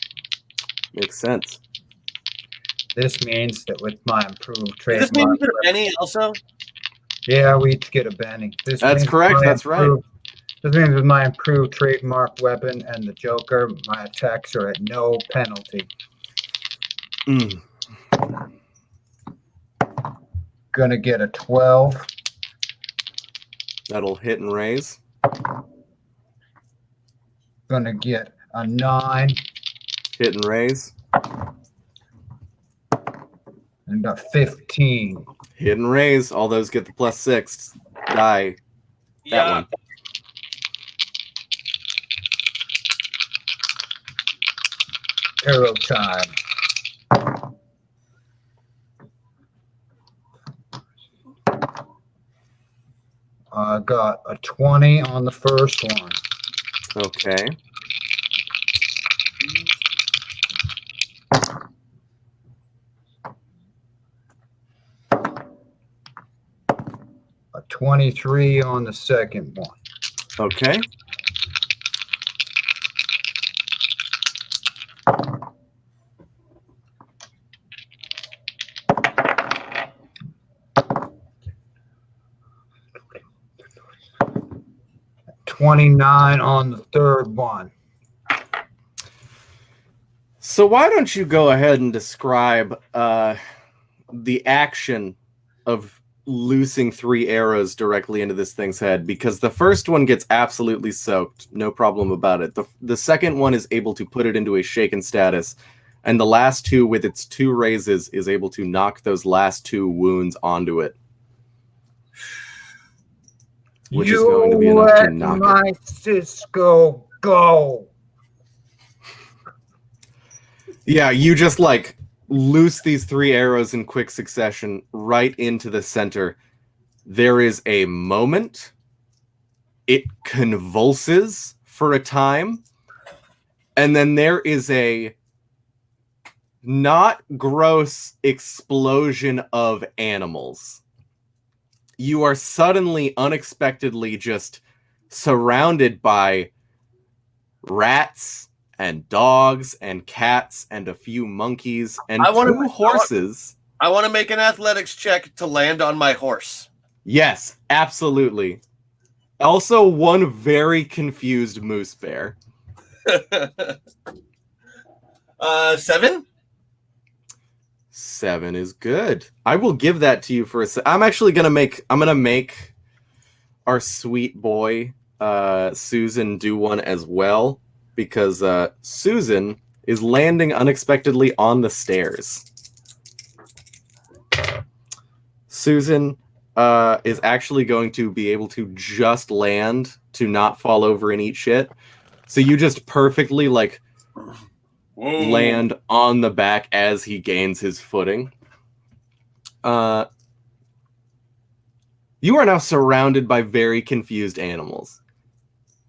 Makes sense. This means that with my improved Does this mean trademark, you get a penny also? yeah, we each get a Benny. This That's means correct, my that's right. This means with my improved trademark weapon and the Joker, my attacks are at no penalty. Mm. Gonna get a 12. That'll hit and raise. Gonna get a 9 Hit and raise. and a 15. Hit and raise. All those get the +6 die. That one. Arrow time. I got a 20 on the first one. Okay. A 23 on the second one. Okay. $29 on the third one. So why don't you go ahead and describe the action of loosing 3 arrows directly into this thing's head, because the first one gets absolutely soaked, no problem about it. The second one is able to put it into a shaken status, and the last 2 with its 2 raises is able to knock those last 2 wounds onto it. Which is going to be enough to knock it. My Cisco go. Yeah, you just like loose these 3 arrows in quick succession right into the center. There is a moment. It convulses for a time. And then there is a not gross explosion of animals. You are suddenly, unexpectedly just surrounded by rats and dogs and cats and a few monkeys and 2 horses. I want to make an athletics check to land on my horse. Yes, absolutely. Also, 1 very confused moose bear. 7? 7 is good. I will give that to you for a I'm actually gonna make our sweet boy Susan do one as well, because Susan is landing unexpectedly on the stairs. Susan is actually going to be able to just land to not fall over and eat shit. So you just perfectly like land on the back as he gains his footing. You are now surrounded by very confused animals.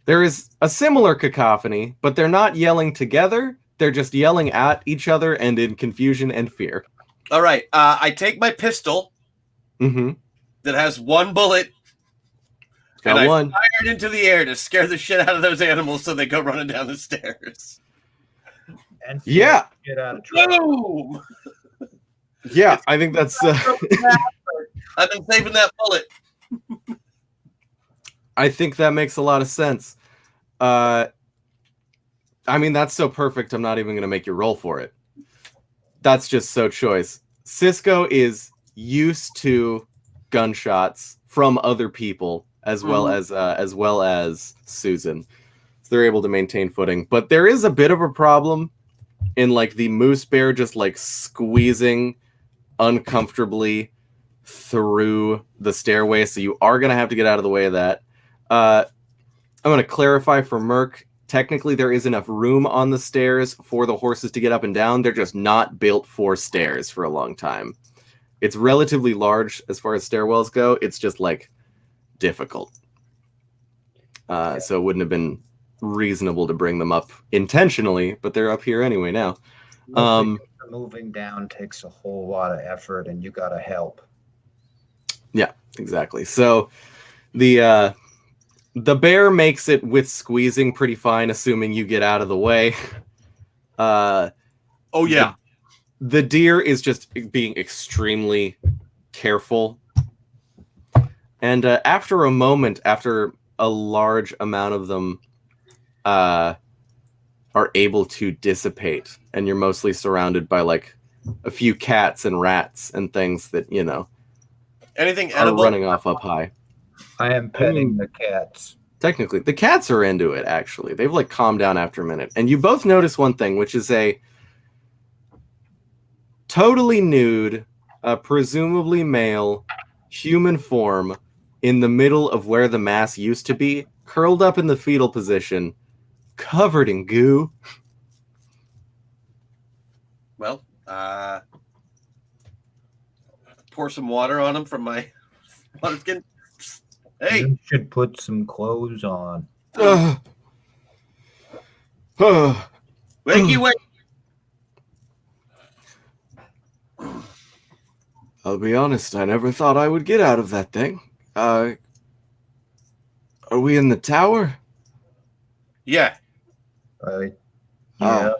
There is a similar cacophony, but they're not yelling together. They're just yelling at each other and in confusion and fear. All right. I take my pistol that has 1 bullet. Got and one. I fire it into the air to scare the shit out of those animals so they go running down the stairs. And Yeah. Get out of trouble. Boom! Yeah, I think that's... I've been saving that bullet. I think that makes a lot of sense. I mean, that's so perfect, I'm not even going to make you roll for it. That's just so choice. Cisco is used to gunshots from other people, as well as Susan. So they're able to maintain footing. But there is a bit of a problem in like the moose bear just like squeezing uncomfortably through the stairway. So you are going to have to get out of the way of that. I'm going to clarify for Merc. Technically, there is enough room on the stairs for the horses to get up and down. They're just not built for stairs for a long time. it's relatively large as far as stairwells go. It's just like difficult. So it wouldn't have been reasonable to bring them up intentionally, but they're up here anyway now. Moving down takes a whole lot of effort, and you gotta help. Yeah, exactly. So the bear makes it with squeezing pretty fine, assuming you get out of the way. Oh yeah. The deer is just being extremely careful. And after a moment, after a large amount of them are able to dissipate, and you're mostly surrounded by like a few cats and rats and things that, you know, Anything are edible? running off up high. I am petting the cats. Technically, the cats are into it, actually. They've like calmed down after a minute. And you both notice one thing, which is a totally nude, presumably male, human form in the middle of where the mass used to be, curled up in the fetal position, covered in goo. Well, pour some water on him from my water skin. Hey, You should put some clothes on. wakey wake. I'll be honest, I never thought I would get out of that thing. Are we in the tower? Yeah. Yeah.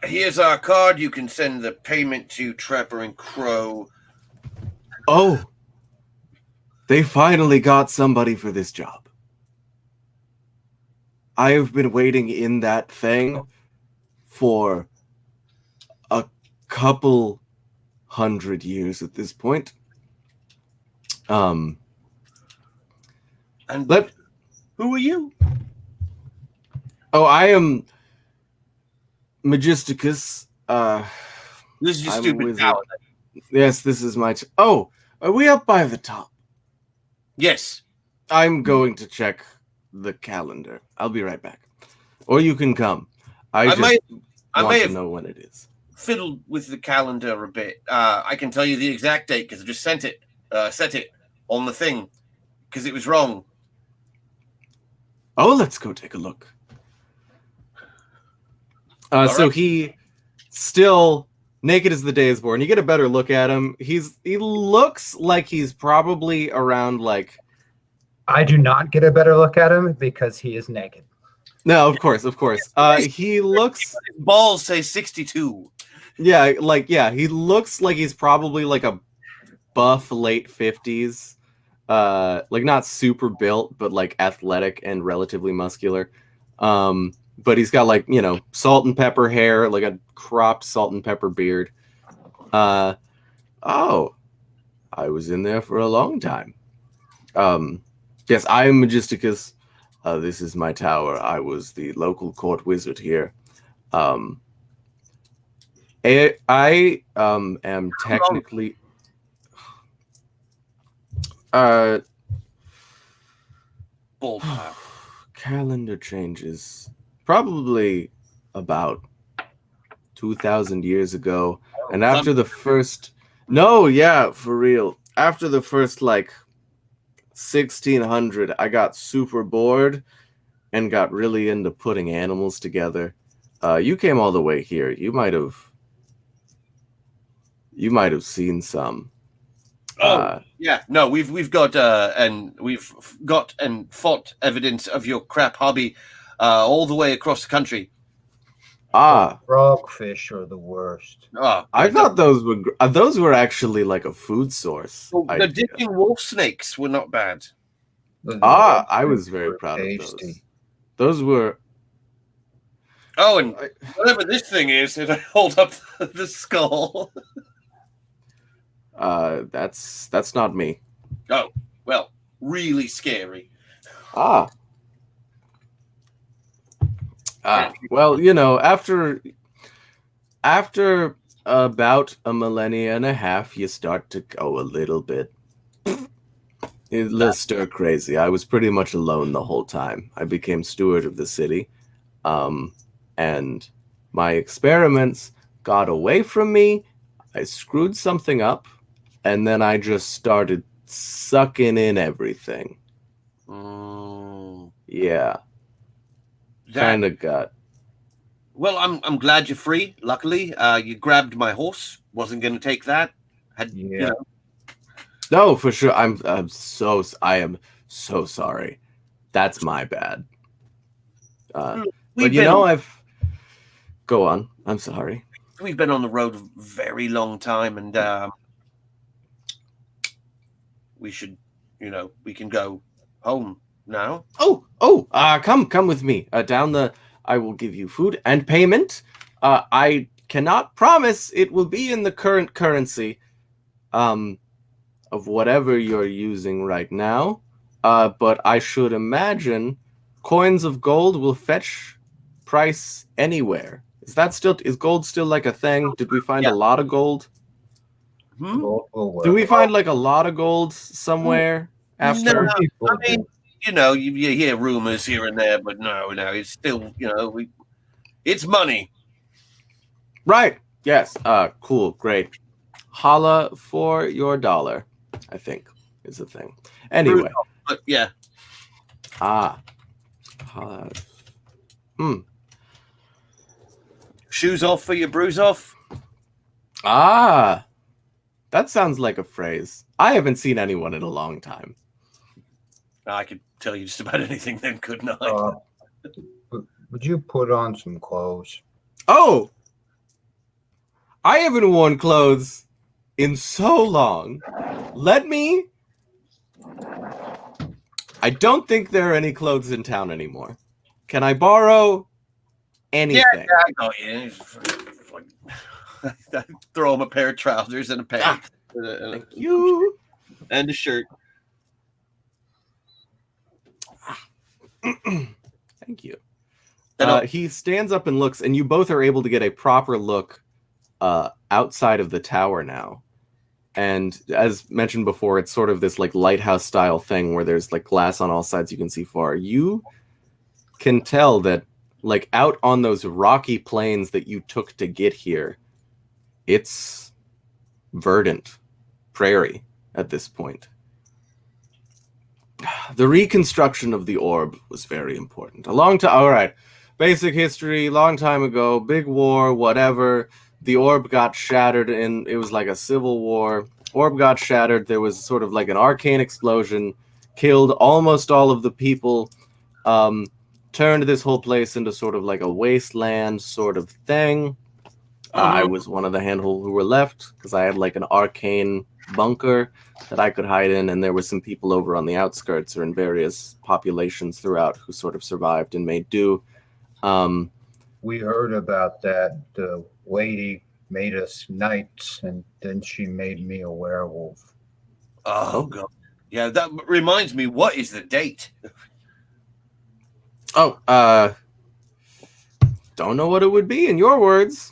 Here's our card. You can send the payment to Trapper and Crow. Oh, they finally got somebody for this job. I have been waiting in that thing for a couple 100 years at this point. And who are you? Oh, I am Magisticus. This is your I'm a stupid wizard. tower. Yes, this is my... Oh, are we up by the top? Yes. I'm going to check the calendar. I'll be right back. Or you can come. I may want to have know when it is. fiddled with the calendar a bit. I can tell you the exact date because I just set it on the thing because it was wrong. Oh, let's go take a look. So he still naked as the day is born. You get a better look at him. He looks like he's probably around like... I do not get a better look at him because he is naked. No, of course. He looks... His balls say 62. Yeah, he looks like he's probably like a buff late 50s. Like not super built, but like athletic and relatively muscular. But he's got like, you know, salt and pepper hair, like a cropped salt and pepper beard. Oh, I was in there for a long time. Yes, I am Magisticus. This is my tower. I was the local court wizard here. I am technically... Bullcrap. Calendar changes. Probably about 2,000 years ago. And after the first... No, yeah, for real. After the first, like, 1600, I got super bored and got really into putting animals together. You came all the way here. You might have seen some. Yeah, no, we've got and fought evidence of your crap hobby all the way across the country. Frogfish are the worst. I thought those were actually like a food source. Well, the dipping wolf snakes were not bad. I was very proud of those. Those were... Oh, and whatever this thing is, and I hold up the skull. That's not me. Oh, well, really scary. Well, you know, after about a millennia and a half, you start to go a little bit stir crazy. I was pretty much alone the whole time. I became steward of the city, and my experiments got away from me, I screwed something up, and then I just started sucking in everything. Yeah, kind of got. Well, I'm glad you're free. Luckily, you grabbed my horse. Wasn't going to take that. You know. No, for sure. I am so sorry. That's my bad. But I've. Go on. I'm sorry. We've been on the road a very long time, and we should, we can go home now. Come with me. I will give you food and payment. I cannot promise it will be in the current currency, of whatever you're using right now. But I should imagine coins of gold will fetch price anywhere. Is gold still like a thing? Did we find a lot of gold? Do we find like a lot of gold somewhere after? No, I mean, you hear rumors here and there, but no, it's still, it's money. Right. Yes. Cool. Great. Holla for your dollar, I think, is the thing. Anyway. But yeah. Shoes off for your bruise off? That sounds like a phrase. I haven't seen anyone in a long time. I could tell you just about anything then, couldn't I? Would you put on some clothes? Oh! I haven't worn clothes in so long. I don't think there are any clothes in town anymore. Can I borrow anything? Yeah, I got you. Throw him a pair of trousers and a pants. Thank you. And a shirt. Thank you. He stands up and looks, and you both are able to get a proper look outside of the tower now. And as mentioned before, it's sort of this like lighthouse style thing where there's like glass on all sides you can see far. You can tell that like out on those rocky plains that you took to get here, it's verdant prairie at this point. The reconstruction of the orb was very important. All right. Basic history, long time ago, big war, whatever. The orb got shattered, and it was like a civil war. Orb got shattered. There was sort of like an arcane explosion, killed almost all of the people, turned this whole place into sort of like a wasteland sort of thing. I was one of the handful who were left because I had like an arcane bunker that I could hide in, and there were some people over on the outskirts or in various populations throughout who sort of survived and made do. We heard about that. The lady made us knights, and then she made me a werewolf. Oh, God. Yeah, that reminds me, what is the date? Don't know what it would be in your words.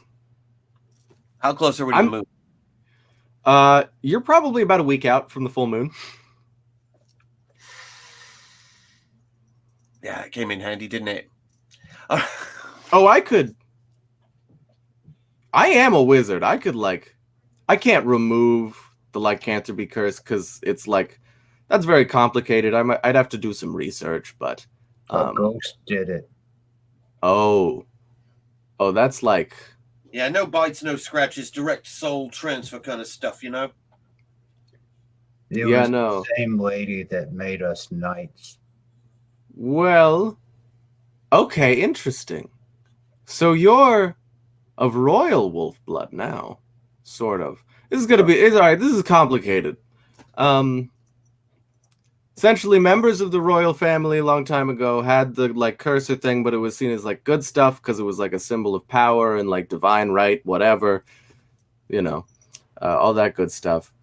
How close are we to the moon? You're probably about a week out from the full moon. Yeah, it came in handy, didn't it? I am a wizard. I can't remove the lycanthropy curse because it's like, that's very complicated. I'd have to do some research, but A ghost did it. Oh, that's like. Yeah, no bites, no scratches, direct soul transfer kind of stuff, you know? It was the same lady that made us knights. Well, okay, interesting. So you're of royal wolf blood now, sort of. This is gonna be. It's all right. This is complicated. Essentially, members of the royal family a long time ago had the like cursor thing, but it was seen as like good stuff because it was like a symbol of power and like divine right, whatever, all that good stuff.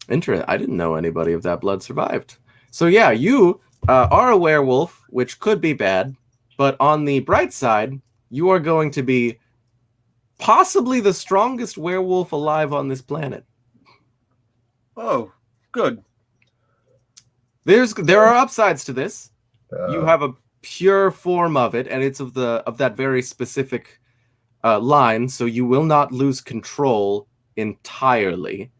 Interesting. I didn't know anybody of that blood survived. So yeah, you are a werewolf, which could be bad, but on the bright side, you are going to be possibly the strongest werewolf alive on this planet. Oh, good. There are upsides to this. You have a pure form of it, and it's of that very specific line, so you will not lose control entirely.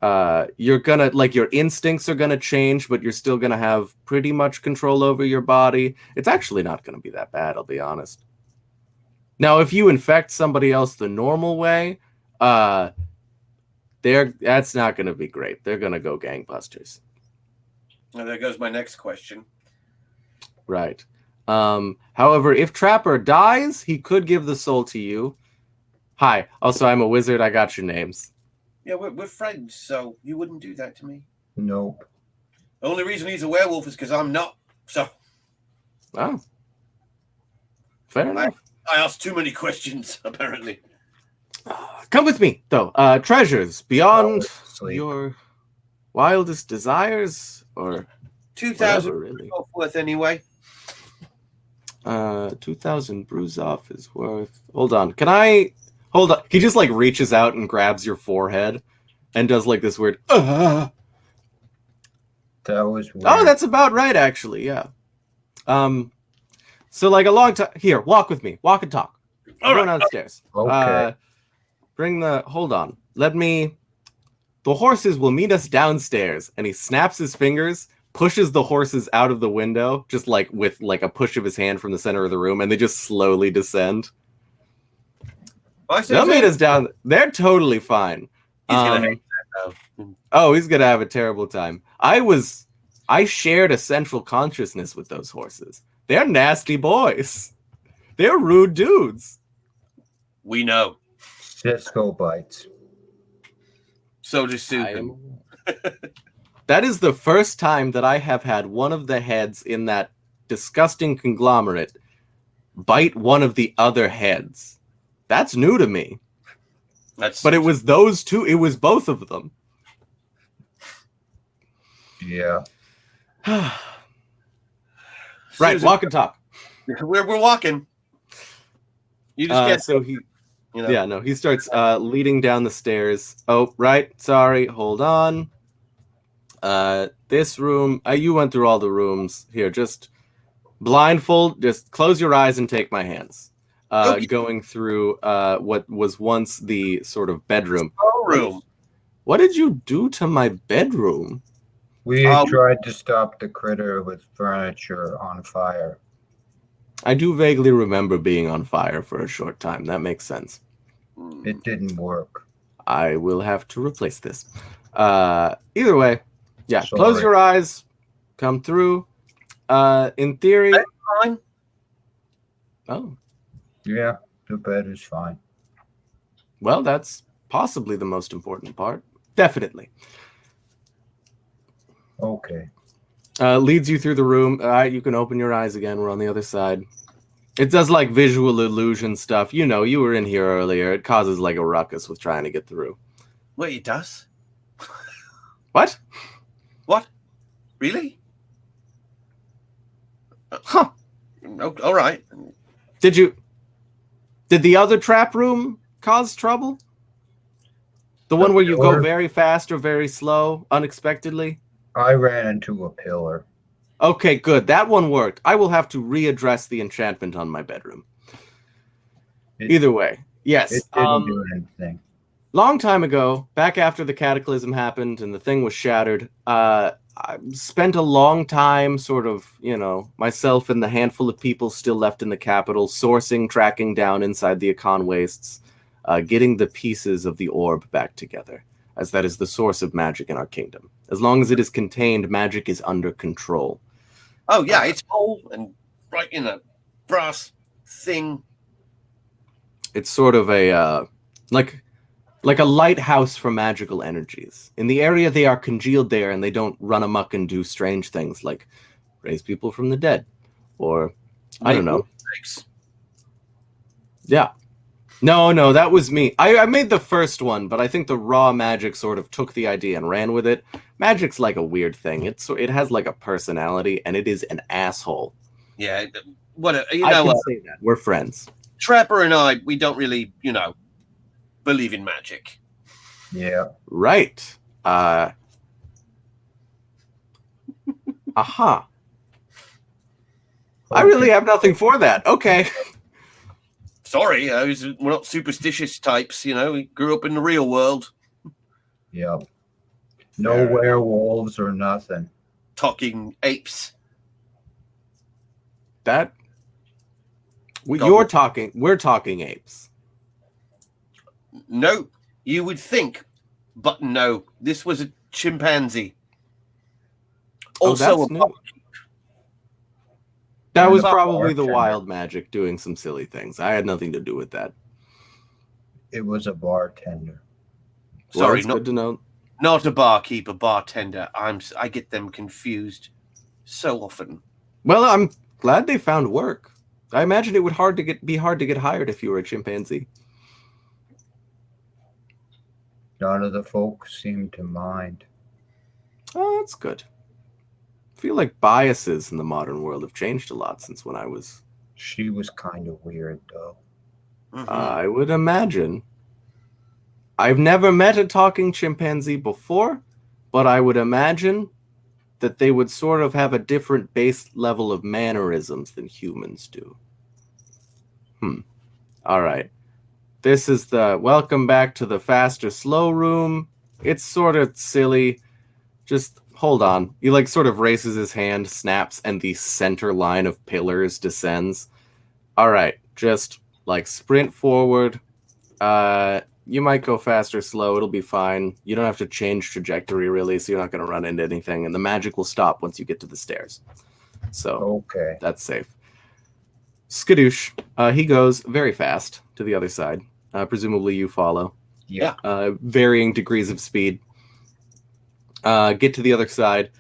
You're gonna, like, your instincts are gonna change, but you're still gonna have pretty much control over your body. It's actually not gonna be that bad, I'll be honest. Now, if you infect somebody else the normal way, that's not gonna be great. They're gonna go gangbusters. And there goes my next question. Right. However, if Trapper dies, he could give the soul to you. Hi. Also, I'm a wizard. I got your names. Yeah, we're friends, so you wouldn't do that to me. Nope. The only reason he's a werewolf is because I'm not. So. Oh. Fair enough. I asked too many questions, apparently. Come with me, though. Treasures beyond Sleep. your wildest desires, or 2,000 really. worth anyway. 2,000 bruise off is worth. Hold on. Can I hold on? He just like reaches out and grabs your forehead and does like this weird. That was weird. Oh, that's about right, actually. Yeah. So like a long time. Here, walk with me. Walk and talk. All Going right. downstairs. Okay. Bring the. Hold on. Let me. The horses will meet us downstairs. And he snaps his fingers, pushes the horses out of the window, just like with like a push of his hand from the center of the room, and they just slowly descend. They'll meet us down. They're totally fine. He's gonna hate that, though. Oh, he's gonna have a terrible time. I shared a central consciousness with those horses. They're nasty boys. They're rude dudes. We know. Cisco bites. So does Susan. That is the first time that I have had one of the heads in that disgusting conglomerate bite one of the other heads. That's new to me. But it was those two. It was both of them. Yeah. Right, Susan, walk and talk. We're walking. You just can't. So he, You know? yeah, no, he starts leading down the stairs. Oh, right, sorry, hold on. This room, you went through all the rooms. Here, just blindfold, just close your eyes and take my hands. Okay. Going through what was once the sort of bedroom. Room. What did you do to my bedroom? We tried to stop the critter with furniture on fire. I do vaguely remember being on fire for a short time. That makes sense. It didn't work. I will have to replace this. Either way, yeah, Sorry. close your eyes, come through. In theory... Fine. Oh, Yeah, the bed is fine. well, that's possibly the most important part. Definitely. Okay. Leads you through the room. You can open your eyes again. We're on the other side. It does like visual illusion stuff. You know, you were in here earlier. It causes like a ruckus with trying to get through. Wait, it does? What? What? Really? Huh. Oh, all right. Did the other trap room cause trouble? The one where you go very fast or very slow, unexpectedly? I ran into a pillar. Okay, good. That one worked. I will have to readdress the enchantment on my bedroom. Either way, yes. It didn't do anything. Long time ago, back after the cataclysm happened and the thing was shattered, I spent a long time sort of, myself and the handful of people still left in the capital, sourcing, tracking down inside the Akan wastes, getting the pieces of the orb back together, as that is the source of magic in our kingdom. As long as it is contained, magic is under control. Oh, yeah, it's whole and right in a brass thing. It's sort of a, like a lighthouse for magical energies. In the area, they are congealed there, and they don't run amok and do strange things like raise people from the dead, or I don't know. Yeah. No, that was me. I made the first one, but I think the raw magic sort of took the idea and ran with it. Magic's like a weird thing. It has like a personality, and it is an asshole. Yeah, I can say that. We're friends. Trapper and I, we don't really, believe in magic. Yeah. Right. Aha. I really have nothing for that. Okay. Sorry, we're not superstitious types, you know. We grew up in the real world. Yep. No Fair enough. werewolves or nothing. Talking apes. That Goblin. we're talking apes. No, you would think, but no. This was a chimpanzee. Also, that's new. That And was a probably the bartender. wild magic doing some silly things. I had nothing to do with that. It was a bartender. Well, sorry, it's good to know. not a barkeeper, bartender. I get them confused so often. Well, I'm glad they found work. I imagine it would be hard to get hired if you were a chimpanzee. None of the folks seemed to mind. Oh, that's good. I feel like biases in the modern world have changed a lot since when I was. She was kind of weird, though. Mhm. I would imagine. I've never met a talking chimpanzee before, but I would imagine that they would sort of have a different base level of mannerisms than humans do. All right. This is the welcome back to the fast or slow room. It's sort of silly. Just hold on. He like sort of raises his hand, snaps, and the center line of pillars descends. All right. Just like sprint forward. You might go fast or slow. It'll be fine. You don't have to change trajectory really, so you're not going to run into anything. And the magic will stop once you get to the stairs. So Okay. that's safe. Skadoosh. He goes very fast to the other side. Presumably you follow. Yeah. Varying degrees of speed. Get to the other side.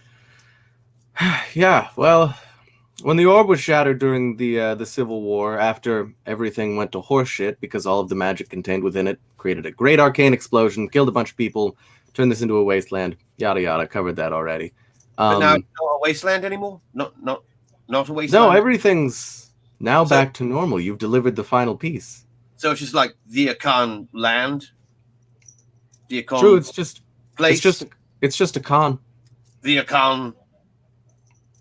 Yeah, well, when the orb was shattered during the Civil War, after everything went to horseshit because all of the magic contained within it created a great arcane explosion, killed a bunch of people, turned this into a wasteland, yada yada, covered that already. But now it's not a wasteland anymore? Not a wasteland? No, everything's now So- back to normal. You've delivered the final piece. So it's just like the Akan land? The Akan True, it's just place? it's just a con. The Akan.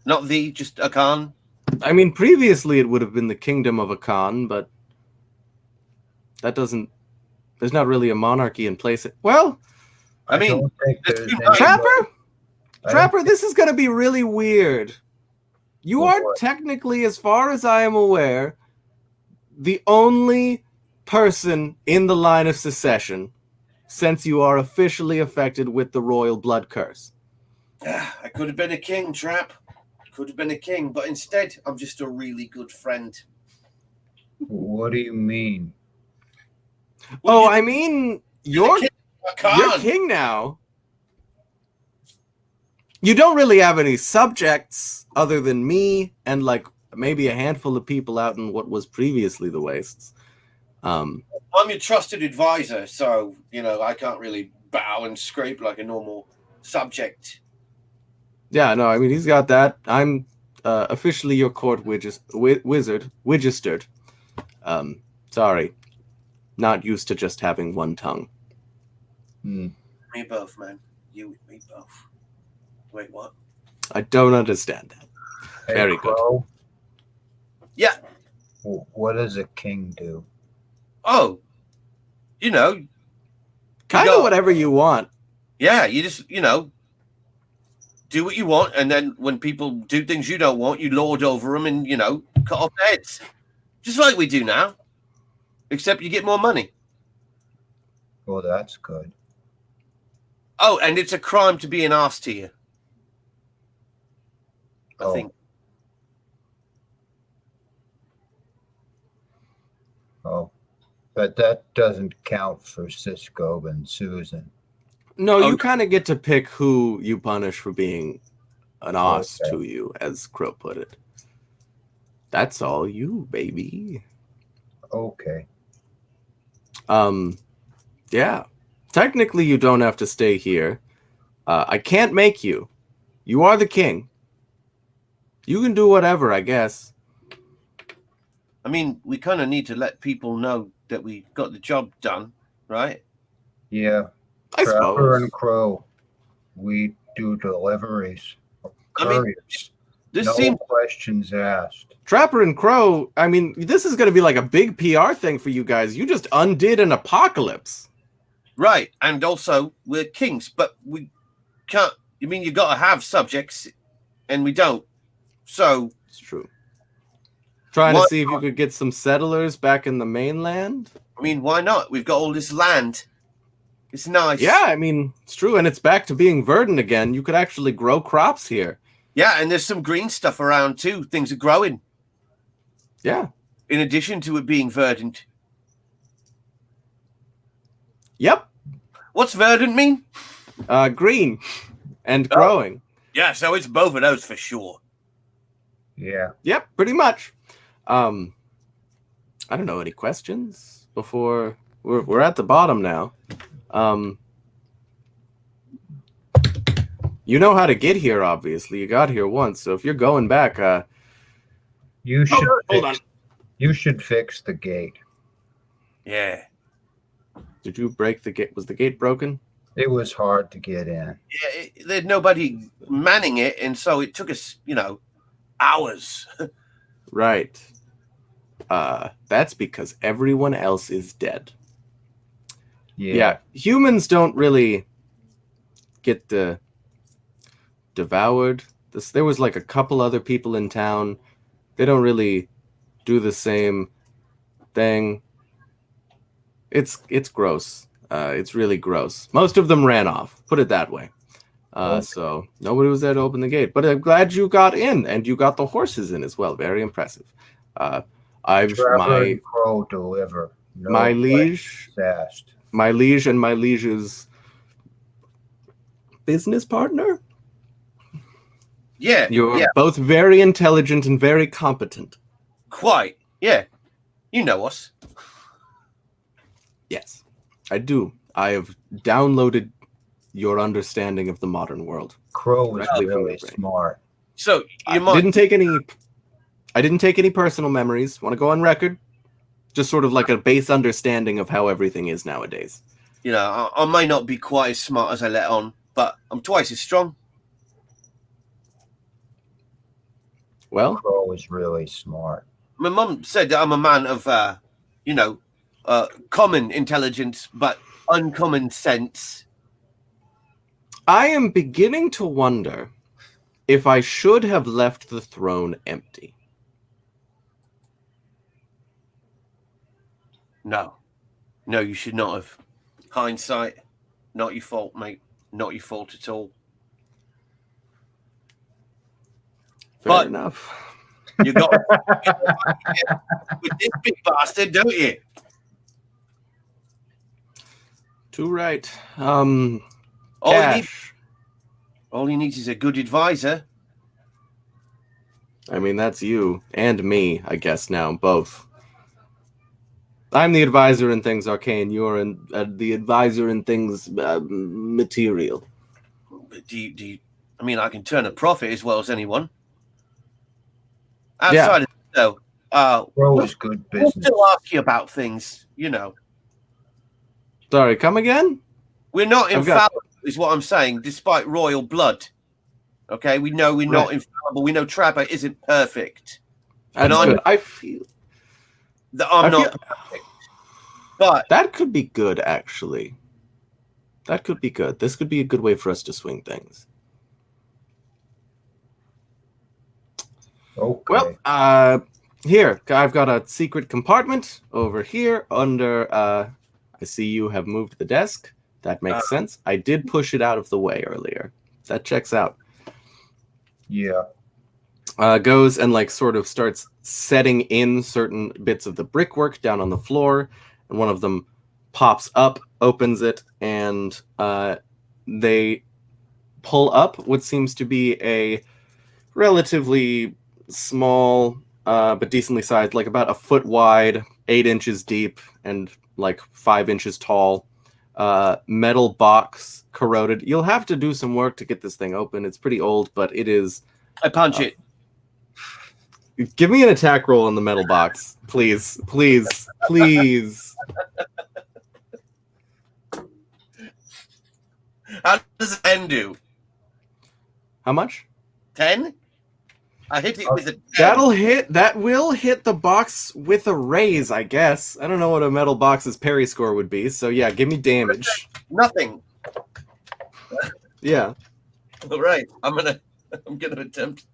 Not just Akan. I mean, previously it would have been the kingdom of Akan, but that doesn't. There's not really a monarchy in place. Well, I mean, don't think it's there's too any- bad. Trapper, this is going to be really weird. You Well, are what? technically, as far as I am aware, the only person in the line of succession since you are officially affected with the royal blood curse. I could have been a king, Trap. Could have been a king, but instead, I'm just a really good friend. What do you mean? Well, Oh, you- I mean, you're you're the king. you're Akan. king now. You don't really have any subjects other than me and like maybe a handful of people out in what was previously the wastes. I'm your trusted advisor, so I can't really bow and scrape like a normal subject. Yeah, no, I mean he's got that. I'm officially your court wizard, Wigistered. Sorry, not used to just having one tongue. Hmm. Me both, man. You and me both. Wait, what? I don't understand that. Hey, Very good. Crow, Yeah. what does a king do? Oh, Kind go- of whatever you want. yeah. You just do what you want, and then when people do things you don't want, you lord over them and cut off their heads, just like we do now. Except you get more money. Well, that's good. Oh, and it's a crime to be an arse to you. I Oh. think. Oh, but that doesn't count for Cisco and Susan. No, Oh, you kind of get to pick who you punish for being an ass Okay. to you, as Crow put it. That's all you, baby. Okay. Yeah. Technically, you don't have to stay here. I can't make you. You are the king. You can do whatever, I guess. I mean, we kind of need to let people know that we got the job done, right? Yeah. I Trapper suppose. and Crow, we do deliveries. I mean- Couriers. This No seems questions asked. Trapper and Crow, I mean, this is going to be like a big PR thing for you guys. You just undid an apocalypse. right. And also, we're kings, but we can't. You mean you got to have subjects, and we don't. So, It's true. Trying Why to see if you could get some settlers back in the mainland. I mean, why not? We've got all this land. It's nice. Yeah, I mean, it's true. And it's back to being verdant again. You could actually grow crops here. Yeah, and there's some green stuff around too. Things are growing. Yeah. In addition to it being verdant. Yep. What's verdant mean? Green and growing. Yeah, so it's both of those for sure. Yeah. Yep, pretty much. I don't know, any questions before we're at the bottom now. You know how to get here, obviously. You got here once, so if you're going back, You should hold on. You should fix the gate. Yeah. Did you break the gate? Was the gate broken? It was hard to get in. Yeah, there's nobody manning it, and so it took us, hours. Right. That's because everyone else is dead. Yeah, humans don't really get devoured. There was like a couple other people in town. They don't really do the same thing. It's gross. It's really gross. Most of them ran off. Put it that way. So nobody was there to open the gate. But I'm glad you got in, and you got the horses in as well. Very impressive. Trapper and Crow deliver. No my liege, asked. my liege, and my liege's business partner. Yeah. You're both very intelligent and very competent. Quite. Yeah. You know us. Yes, I do. I have downloaded your understanding of the modern world. Crow is Directly from really your brain. smart. So I didn't take any personal memories. Want to go on record? Just sort of like a base understanding of how everything is nowadays. I may not be quite as smart as I let on, but I'm twice as strong. Well, Crow is really smart. My mum said that I'm a man of, common intelligence, but uncommon sense. I am beginning to wonder if I should have left the throne empty. No, you should not have. Hindsight, not your fault, mate. Not your fault at all. Fair enough. You got with this big bastard, don't you? Too right. All he needs is a good advisor. I mean, that's you and me, I guess now, both. I'm the advisor in things arcane. You're the advisor in things material. Do you? I mean, I can turn a profit as well as anyone. Outside of that, though, Crow is good we'll business. still ask you about things. Sorry, come again? We're not infallible, is what I'm saying. Despite royal blood, okay, we know we're not infallible. We know Trapper isn't perfect. That's good. I feel that I'm not perfect. But that could be good, actually. That could be good. This could be a good way for us to swing things. Okay. Well, here, I've got a secret compartment over here under, I see you have moved the desk. That makes sense. I did push it out of the way earlier. That checks out. Yeah. Goes and sort of starts setting in certain bits of the brickwork down on the floor, and one of them pops up, opens it, and they pull up what seems to be a relatively small but decently sized, like about a foot wide, 8 inches deep, and 5 inches tall metal box, corroded. You'll have to do some work to get this thing open. It's pretty old, but it is. I punch it. Give me an attack roll on the metal box, please. Please. How does 10 do? How much? 10? I hit it with a 10. That will hit the box with a raise, I guess. I don't know what a metal box's parry score would be, so yeah, give me damage. Nothing. Yeah. All right. I'm gonna attempt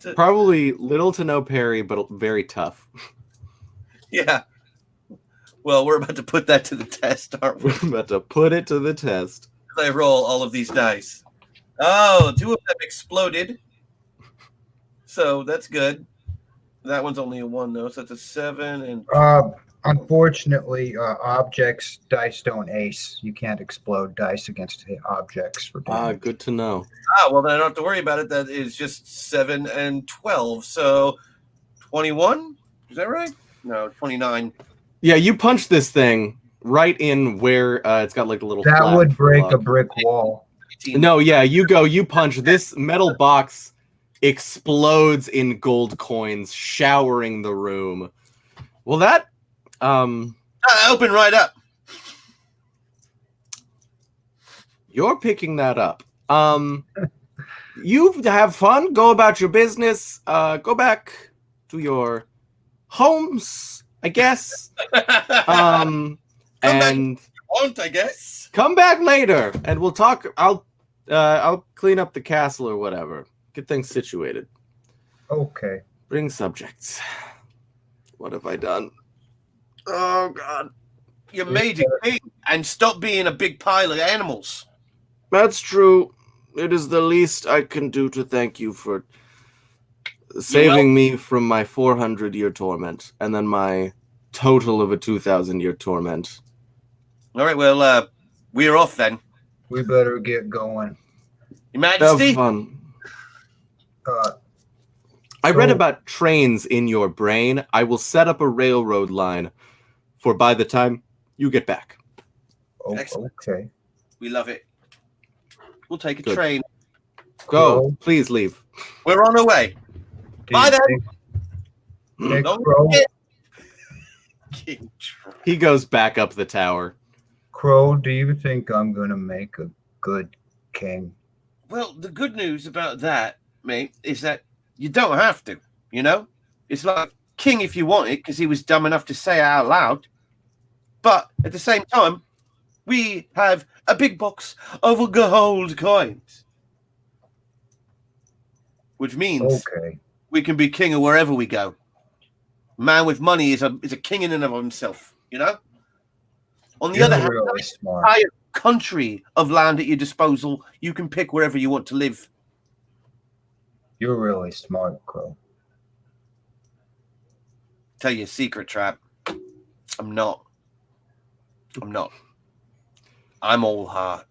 to. Probably little to no parry, but very tough. Yeah. Well, we're about to put that to the test, aren't we? We're about to put it to the test. I roll all of these dice. Oh, 2 of them exploded. So that's good. That one's only a 1 though, so that's a 7 and Unfortunately, objects dice don't ace. You can't explode dice against objects for damage. Good to know. well then I don't have to worry about it. That is just 7 and 12. So 21? Is that right? No, 29. Yeah, you punch this thing right in where it's got like a little. That flap would break log. a brick wall. 18. No, yeah, you punch this metal box explodes in gold coins, showering the room. Well, that Open right up. you're picking that up. You have fun. Go about your business. Go back to your homes, I guess. And Won't, I guess. come back later, and we'll talk. I'll clean up the castle or whatever. Get things situated. Okay. Bring subjects. What have I done? Oh God. You made it king and stop being a big pile of animals. That's true. It is the least I can do to thank you for saving me from my 400-year torment, and then my total of a 2,000-year torment. All right, well, we're off then. We better get going. Your Majesty? Have fun. I read about trains in your brain. I will set up a railroad line for by the time you get back. Excellent. Okay. We love it. We'll take a Good. train. Go. Crow. Please leave. We're on our way. Bye then. Hey, Don't Crow, forget. King Troy. He goes back up the tower. Crow, do you think I'm going to make a good king? Well, the good news about that, mate, is that you don't have to, you know? It's like king if you want it, because he was dumb enough to say it out loud. But at the same time, we have a big box of gold coins. Which means Okay. we can be king of wherever we go. Man with money is a king in and of himself, you know? On the You're other hand, really smart. entire country of land at your disposal, you can pick wherever you want to live. You're really smart, Crow. Tell you a secret, Trap. I'm not. I'm all heart.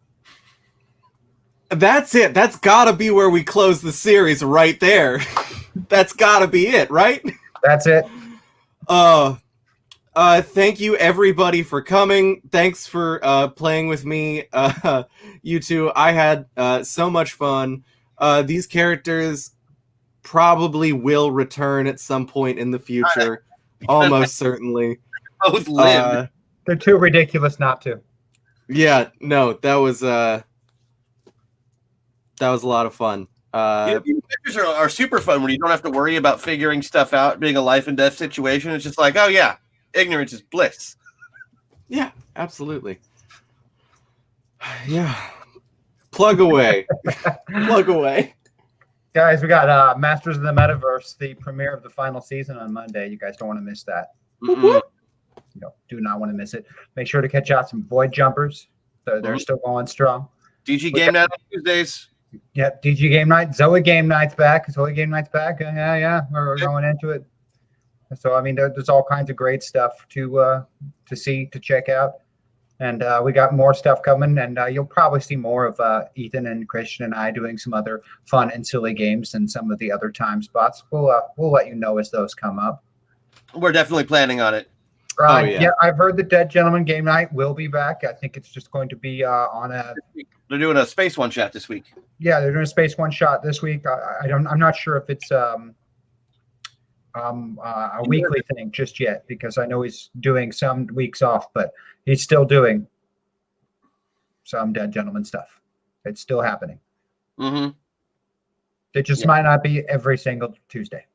That's it. That's gotta be where we close the series right there. That's gotta be it, right? That's it. Thank you everybody for coming. Thanks for playing with me. You two, I had so much fun. These characters probably will return at some point in the future. Almost certainly. Both live. They're too ridiculous not to. Yeah, no, that was a lot of fun. These pictures are super fun when you don't have to worry about figuring stuff out, being a life and death situation. It's just like, oh yeah, ignorance is bliss. Yeah, absolutely. Yeah. Plug away. Plug away. Guys, we got Masters of the Metaverse, the premiere of the final season on Monday. You guys don't want to miss that. Mm-mm. No, do not want to miss it. Make sure to catch out some Void Jumpers. They're still going strong. DG Game Night on Tuesdays. Yep, DG Game Night. Zoe Game Night's back. Zoe Game Night's back. Yeah. We're going into it. So, I mean, there's all kinds of great stuff to see, to check out. And we got more stuff coming, and you'll probably see more of Ethan and Christian and I doing some other fun and silly games and some of the other time spots. We'll let you know as those come up. We're definitely planning on it. Yeah, I've heard the Dead Gentleman Game Night will be back. I think it's just going to be on a. They're doing a Space One shot this week. Yeah, they're doing a Space One shot this week. I'm not sure if it's a weekly thing just yet, because I know he's doing some weeks off, but he's still doing some Dead Gentleman stuff. It's still happening. Mm-hmm. They just might not be every single Tuesday.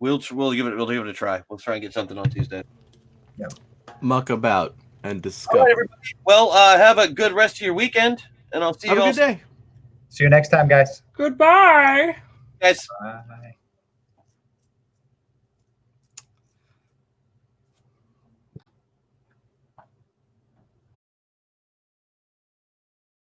We'll give it a try. We'll try and get something on Tuesday. Yeah. Muck about and All discover. right, everybody. Well, have a good rest of your weekend, and I'll see Have you a all good day. See you next time, guys. Goodbye. guys. Bye.